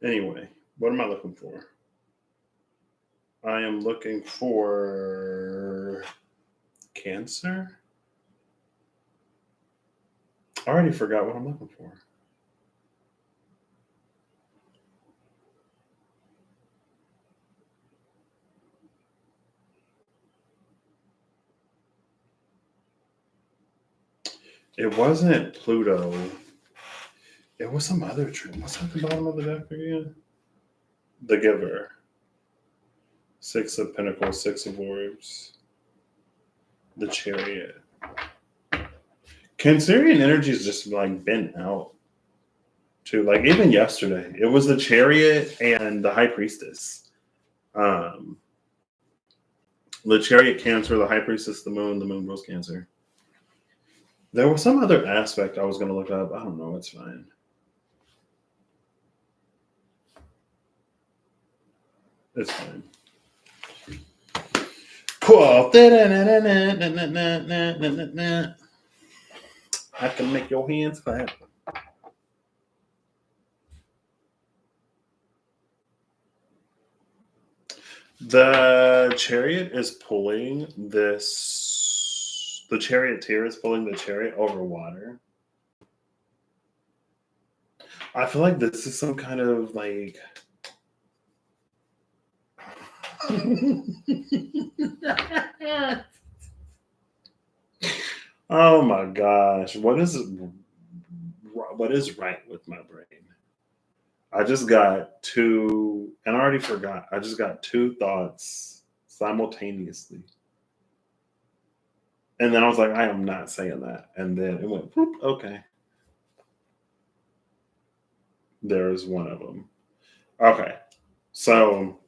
Anyway, what am I looking for? I am looking for Cancer. I already forgot what I'm looking for. It wasn't Pluto. It was some other tree. What's at the bottom of the deck again? The Giver. 6 of Pentacles, 6 of Orbs. The Chariot. Cancerian energy has just like been out too. Like even yesterday, it was the Chariot and the High Priestess. The Chariot Cancer, the High Priestess the Moon Rose Cancer. There was some other aspect I was going to look up. I don't know. It's fine. It's fine. Cool. I can make your hands clap. The Chariot is pulling this. The Charioteer is pulling the chariot over water. I feel like this is some kind of like. Oh my gosh. What is right with my brain? I just got two, and I already forgot. I just got two thoughts simultaneously. And then I was like, I am not saying that. And then it went, whoop, okay. There's one of them. Okay. So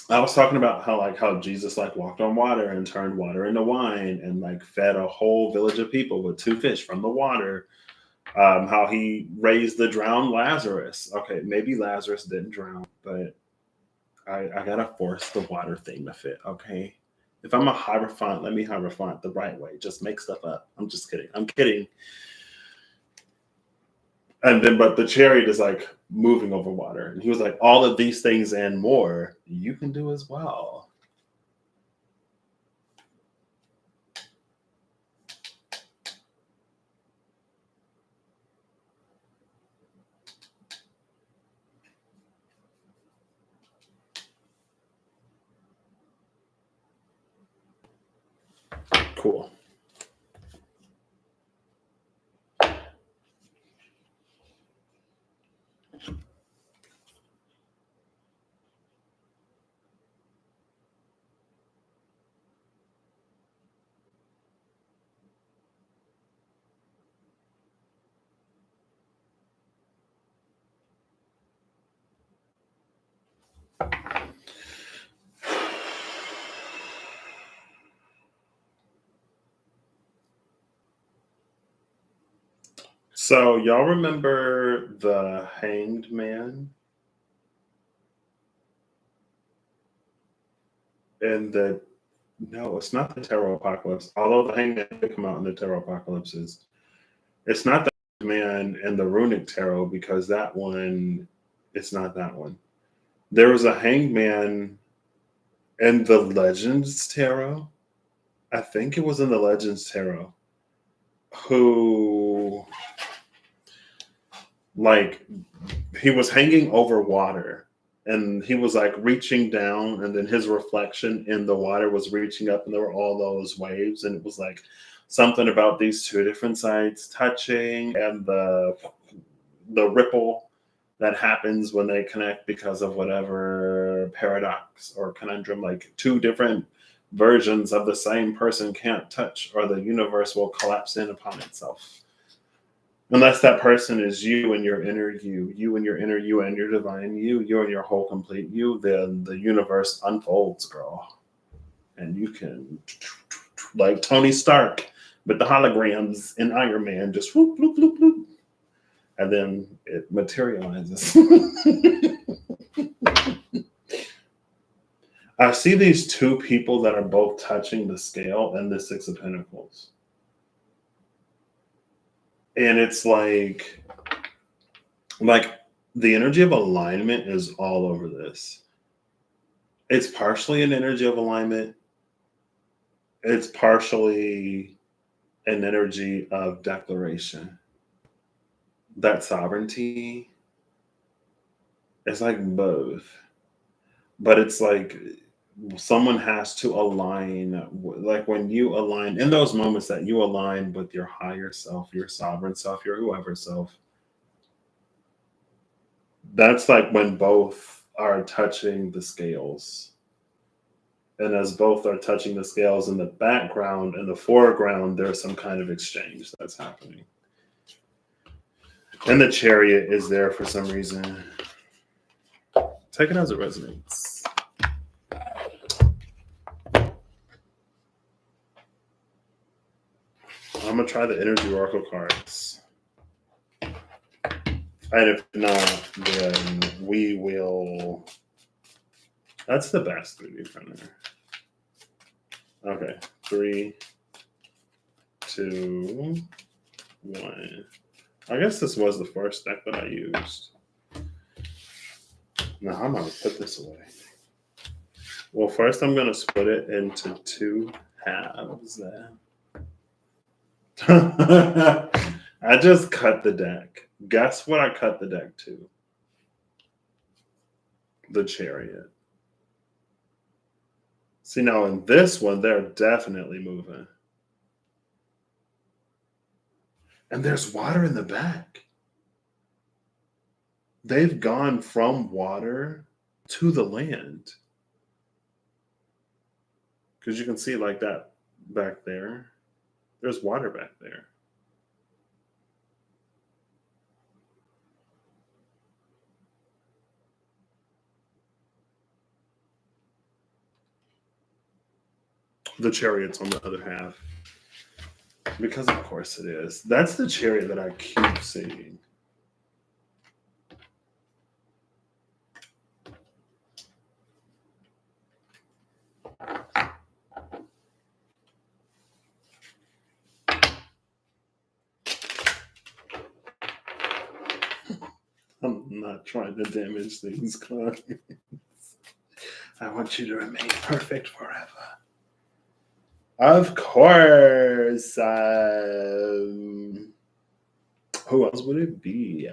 I was talking about how Jesus like walked on water and turned water into wine and like fed a whole village of people with 2 fish from the water. How he raised the drowned Lazarus. Okay, maybe Lazarus didn't drown, but I gotta force the water thing to fit. Okay, if I'm a hierophant, let me hierophant the right way. Just make stuff up. I'm just kidding. I'm kidding. And then, but the chariot is like moving over water, and he was like, all of these things and more you can do as well. Cool. So y'all remember the Hanged Man in the No, it's not the tarot apocalypse. Although the hangman did come out in the tarot apocalypses, it's not the man and the runic tarot because that one, it's not that one. There was a hangman in the Legends tarot. I think it was in the Legends tarot who, like, he was hanging over water and he was like reaching down, and then his reflection in the water was reaching up, and there were all those waves, and it was like something about these two different sides touching and the ripple that happens when they connect because of whatever paradox or conundrum, like two different versions of the same person can't touch or the universe will collapse in upon itself. Unless that person is you and your inner you, you and your inner you and your divine you, you and your whole complete you, then the universe unfolds, girl. And you can, like Tony Stark with the holograms in Iron Man, just whoop, whoop, whoop, whoop. And then it materializes. I see these two people that are both touching the scale and the Six of Pentacles. And it's like the energy of alignment is all over this. It's partially an energy of alignment. It's partially an energy of declaration. That sovereignty is like both. But it's like someone has to align, like when you align in those moments that you align with your higher self, your sovereign self, your whoever self. That's like when both are touching the scales. And as both are touching the scales in the background and the foreground, there's some kind of exchange that's happening. And the Chariot is there for some reason. Take it as it resonates. I'm going to try the energy oracle cards. And if not, then we will. That's the best 3D printer. Okay. 3, 2, 1. I guess this was the first deck that I used. Now, I'm going to put this away. Well, first I'm going to split it into 2 halves. I just cut the deck. Guess what I cut the deck to? The Chariot. See, now in this one, they're definitely moving. And there's water in the back. They've gone from water to the land. Because you can see like that back there. There's water back there. The Chariot's on the other half. Because of course it is. That's the Chariot that I keep seeing. I'm not trying to damage these cards. I want you to remain perfect forever. Of course. Who else would it be?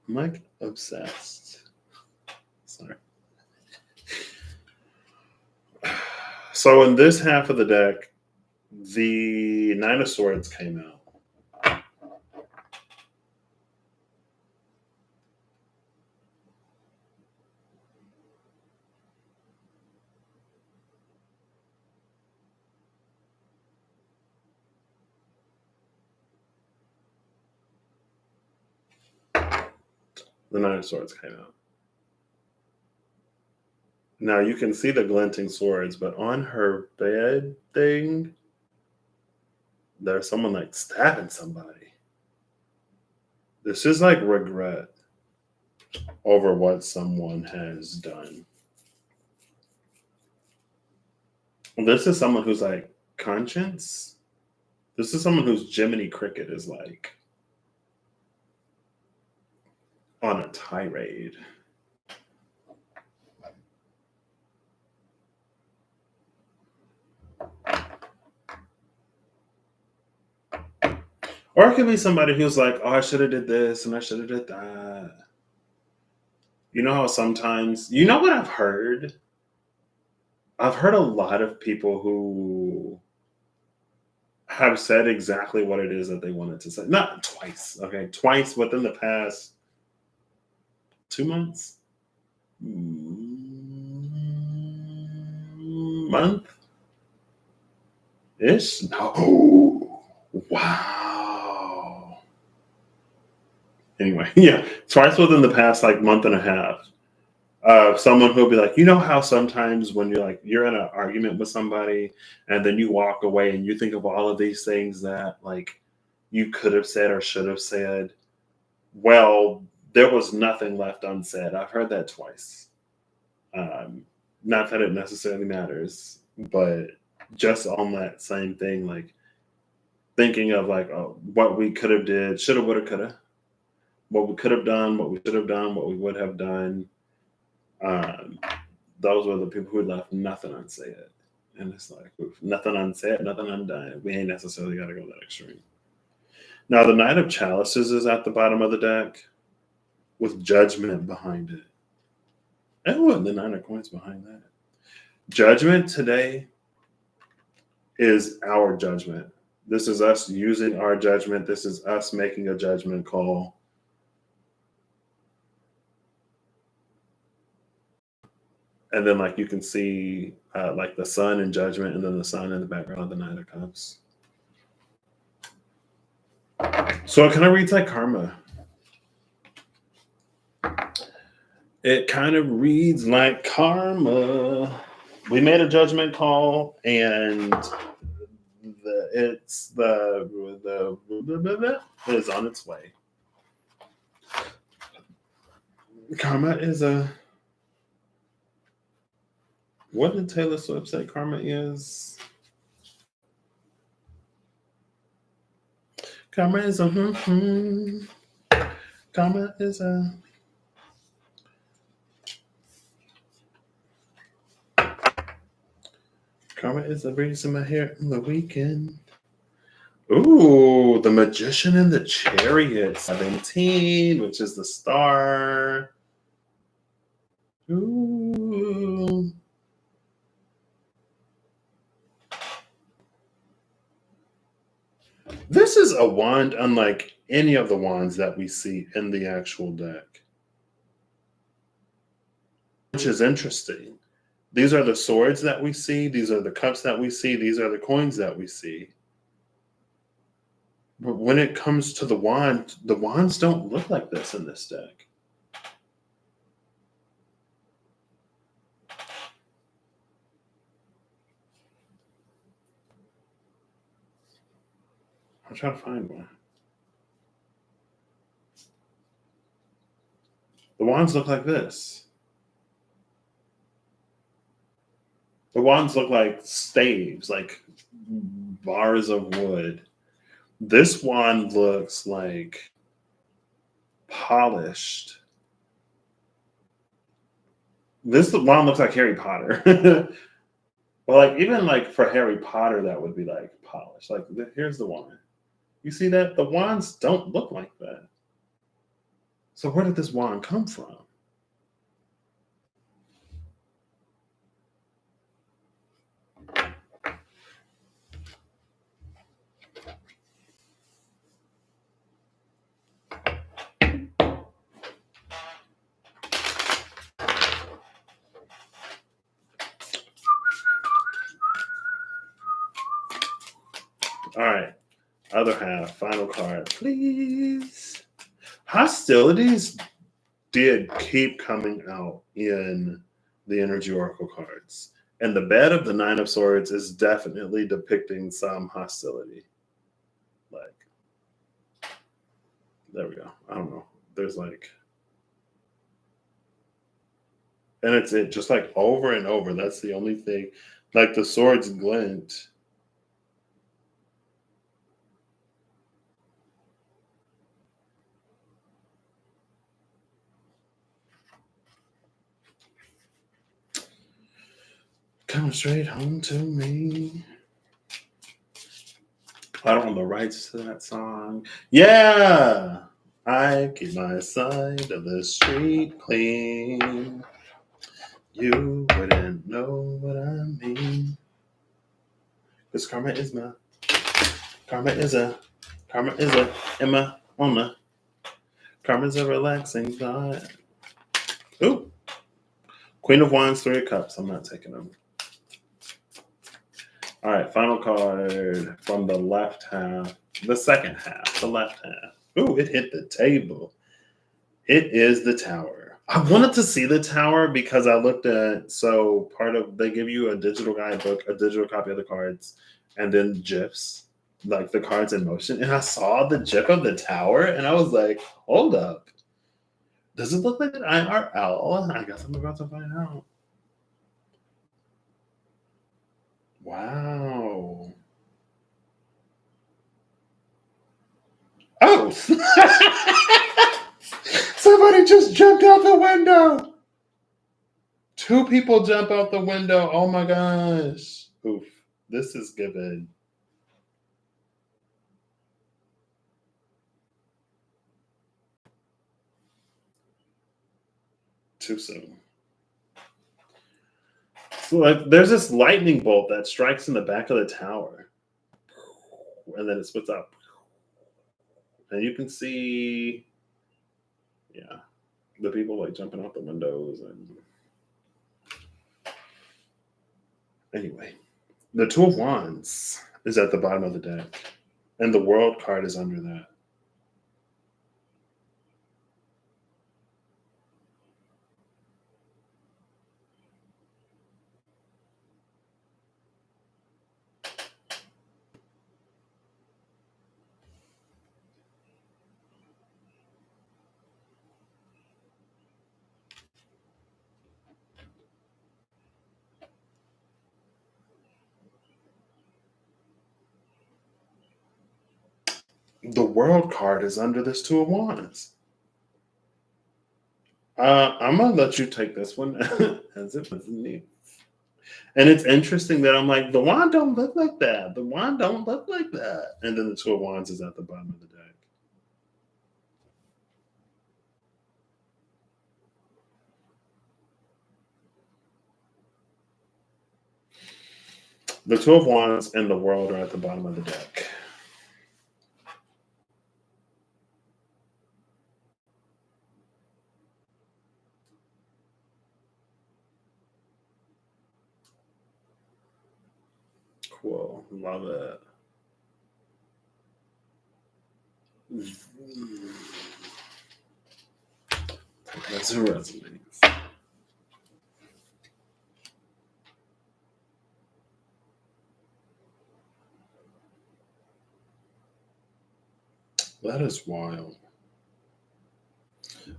I'm like obsessed. Sorry. So in this half of the deck, the Nine of Swords came out. The Nine of Swords came out. Now you can see the glinting swords, but on her bed thing, there's someone like stabbing somebody. This is like regret over what someone has done. This is someone who's like conscience. This is someone whose Jiminy Cricket is like on a tirade. Or it could be somebody who's like, oh, I should have did this and I should have did that. You know how sometimes, you know what I've heard? I've heard a lot of people who have said exactly what it is that they wanted to say. Not twice, okay? Twice within the past 2 months? Month ish? No. Wow. Anyway, yeah, twice within the past like month and a half. Someone who'll be like, you know how sometimes when you're in an argument with somebody and then you walk away and you think of all of these things that like you could have said or should have said. Well, there was nothing left unsaid. I've heard that twice. Um, Not that it necessarily matters, but just on that same thing, like thinking of like what we could have did, shoulda, woulda, coulda, what we could have done, what we should have done, what we would have done. Um, those were the people who left nothing unsaid. And it's like, nothing unsaid, nothing undone. We ain't necessarily got to go that extreme. Now, the Knight of Chalices is at the bottom of the deck with Judgment behind it. And the Nine of Coins behind that. Judgment today is our judgment. This is us using our judgment. This is us making a judgment call. And then, like, you can see, like, the sun in Judgment, and then the sun in the background of the Nine of Cups. So it kind of reads like karma. It kind of reads like karma. We made a judgment call, and it's is on its way. Karma is a. What did Taylor Swift say karma is? Karma is a. Karma is a. Karma is the reason my hair on the weekend. Ooh, the Magician and the Chariot 17, which is the star. Ooh. This is a wand unlike any of the wands that we see in the actual deck, which is interesting. These are the swords that we see. These are the cups that we see. These are the coins that we see. But when it comes to the wands don't look like this in this deck. I'm trying to find one. The wands look like this. The wands look like staves, like bars of wood. This wand looks like polished. This wand looks like Harry Potter. Well, like even like for Harry Potter, that would be like polished. Like here's the wand. You see that? The wands don't look like that. So where did this wand come from? All right. Other half, final card, please. Hostilities did keep coming out in the Energy Oracle cards. And the bed of the Nine of Swords is definitely depicting some hostility. Like, there we go. I don't know. There's like, And it's it just like over and over. That's the only thing. Like the swords glint. Come straight home to me. I don't know the rights to that song. Yeah. I keep my side of the street clean. You wouldn't know what I mean. Because karma is a, karma is a, Emma on a, karma's a relaxing thought. Ooh. Queen of Wands, Three of Cups. I'm not taking them. All right, final card from the left half, the second half, the left half. Ooh, it hit the table. It is the Tower. I wanted to see the Tower because I looked at, so part of, they give you a digital guidebook, a digital copy of the cards, and then GIFs, like the cards in motion. And I saw the GIF of the Tower and I was like, hold up. Does it look like an IRL? I guess I'm about to find out. Wow. Oh! Somebody just jumped out the window. Two people jump out the window. Oh my gosh. Oof. This is given too soon. So like there's this lightning bolt that strikes in the back of the tower. And then it splits up. And you can see, yeah, the people like jumping out the windows. And anyway, the Two of Wands is at the bottom of the deck. And the World card is under that. The World card is under this Two of Wands. I'm gonna let you take this one as it was me. And it's interesting that I'm like, the wand don't look like that. The wand don't look like that. And then the Two of Wands is at the bottom of the deck. The Two of Wands and the World are at the bottom of the deck. Cool. Love it. That's a resonance. That is wild.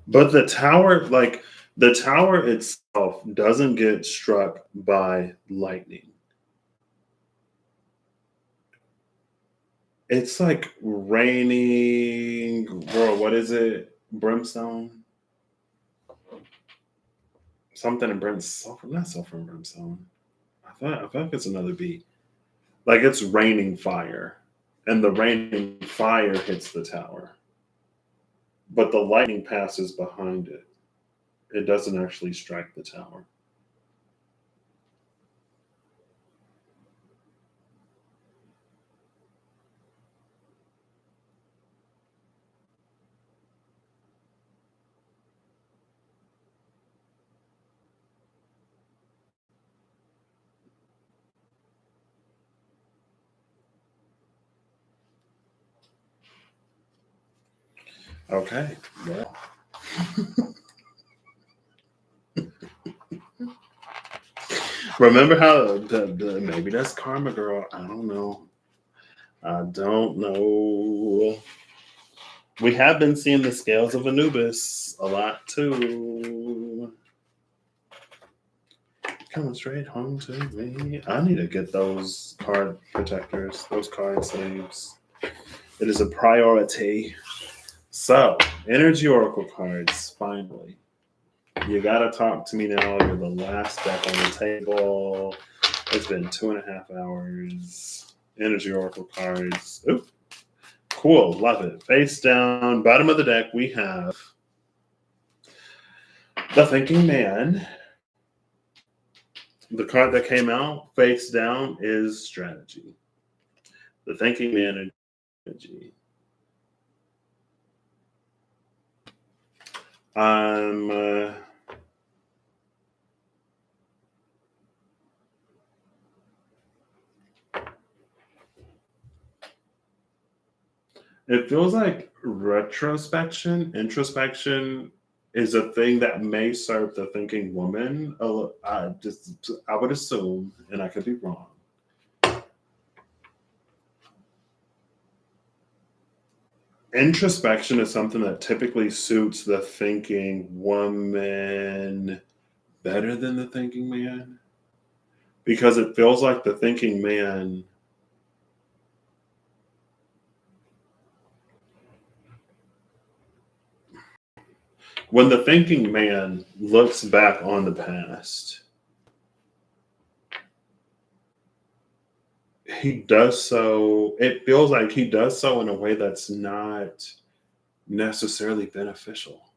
But the tower, like the tower itself, doesn't get struck by lightning. It's like raining, bro. What is it? Brimstone? Something in brimstone. Not sulfur and brimstone. I thought it's another beat. Like it's raining fire, and the raining fire hits the tower, but the lightning passes behind it. It doesn't actually strike the tower. Okay. Well, remember how maybe that's karma, girl. I don't know. I don't know. We have been seeing the scales of Anubis a lot too. Coming straight home to me. I need to get those card protectors, those card sleeves. It is a priority. So, energy oracle cards, finally. You gotta talk to me now. You're the last deck on the table. It's been 2.5 hours. Energy oracle cards. Oop. Cool. Love it. Face down. Bottom of the deck, we have the Thinking Man. The card that came out face down is strategy. The Thinking Man energy. It feels like introspection is a thing that may serve the thinking woman. I would assume, and I could be wrong. Introspection is something that typically suits the thinking woman better than the thinking man, because it feels like the thinking man when the thinking man looks back on the past, it feels like he does so in a way that's not necessarily beneficial.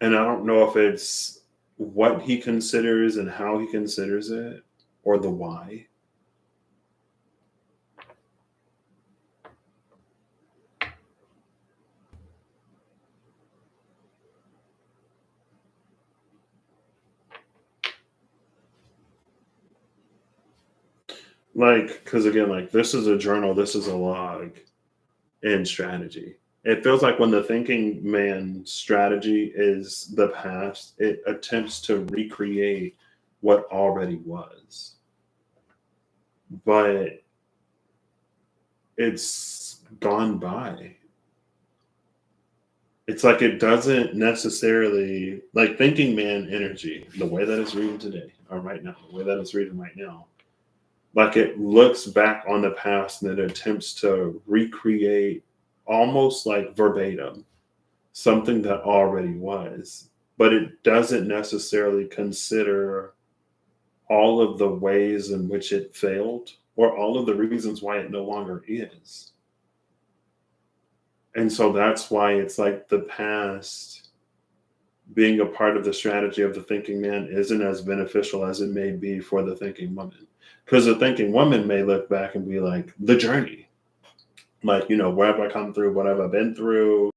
And I don't know if it's what he considers and how he considers it or the why. Like, because again, like this is a journal, this is a log in strategy. It feels like when the thinking man strategy is the past, it attempts to recreate what already was. But it's gone by. It's like it doesn't necessarily like thinking man energy, the way that it's reading today or right now, the way that it's reading right now. Like it looks back on the past and it attempts to recreate almost like verbatim something that already was, but it doesn't necessarily consider all of the ways in which it failed or all of the reasons why it no longer is. And so that's why it's like the past being a part of the strategy of the thinking man isn't as beneficial as it may be for the thinking woman. Because the thinking woman may look back and be like, the journey. Like, where have I come through? What have I been through?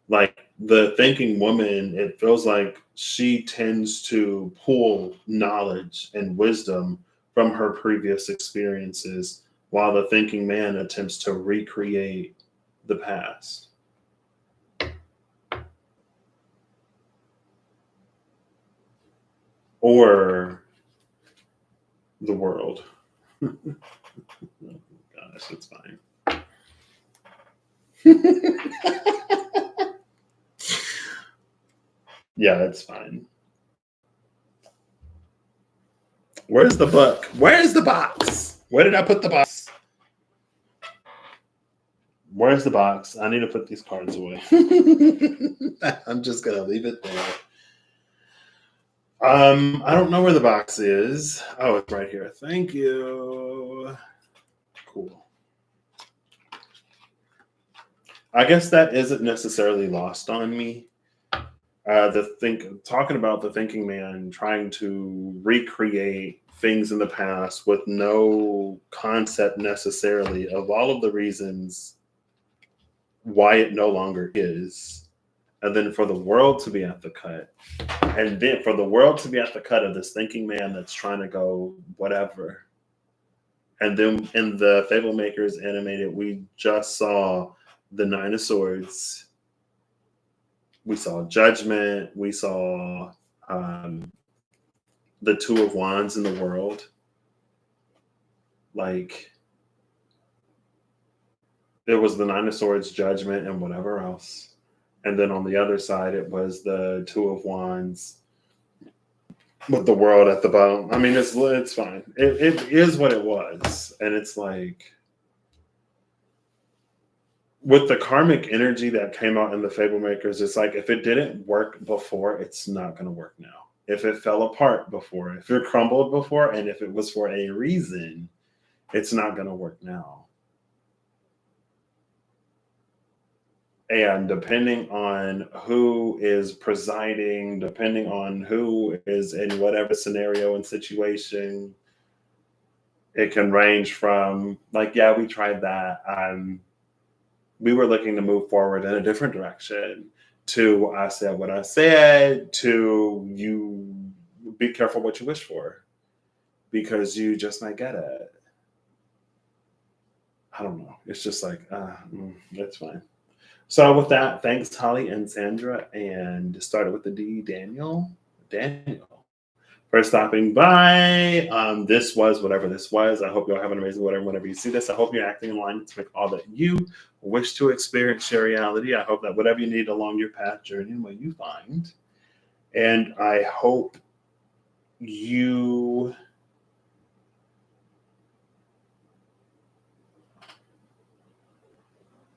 Like the thinking woman, it feels like she tends to pull knowledge and wisdom from her previous experiences, while the thinking man attempts to recreate the past. Or the world. Oh, gosh, it's fine. Yeah, it's fine. Where's the book? Where's the box? Where did I put the box? Where's the box? I need to put these cards away. I'm just gonna leave it there. I don't know where the box is. Oh, it's right here. Thank you. Cool. I guess that isn't necessarily lost on me. Talking about the thinking man trying to recreate things in the past with no concept necessarily of all of the reasons why it no longer is, and then for the world to be at the cut, and then for the world to be at the cut of this thinking man that's trying to go whatever. And then in the Fable Makers animated, we just saw the Nine of Swords. We saw Judgment. We saw the Two of Wands in the world. Like, it was the Nine of Swords, Judgment, and whatever else. And then on the other side, it was the Two of Wands, with the world at the bottom. I mean, it's fine. It is what it was, and it's like with the karmic energy that came out in the Fable Makers. It's like if it didn't work before, it's not going to work now. If it fell apart before, if it crumbled before, and if it was for a reason, it's not going to work now. And depending on who is presiding, depending on who is in whatever scenario and situation, it can range from like, yeah, we tried that. We were looking to move forward in a different direction. To I said what I said. To you, be careful what you wish for because you just might get it. I don't know. It's just like, that's fine. So with that, thanks Holly and Sandra, and started with the D, Daniel. Daniel, for stopping by. This was whatever this was. I hope you all have an amazing whatever whenever you see this. I hope you're acting in line to make all that you wish to experience your reality. I hope that whatever you need along your path journey, what you find. And I hope you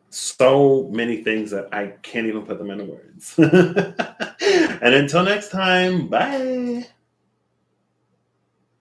so many things that I can't even put them into words. And until next time, bye.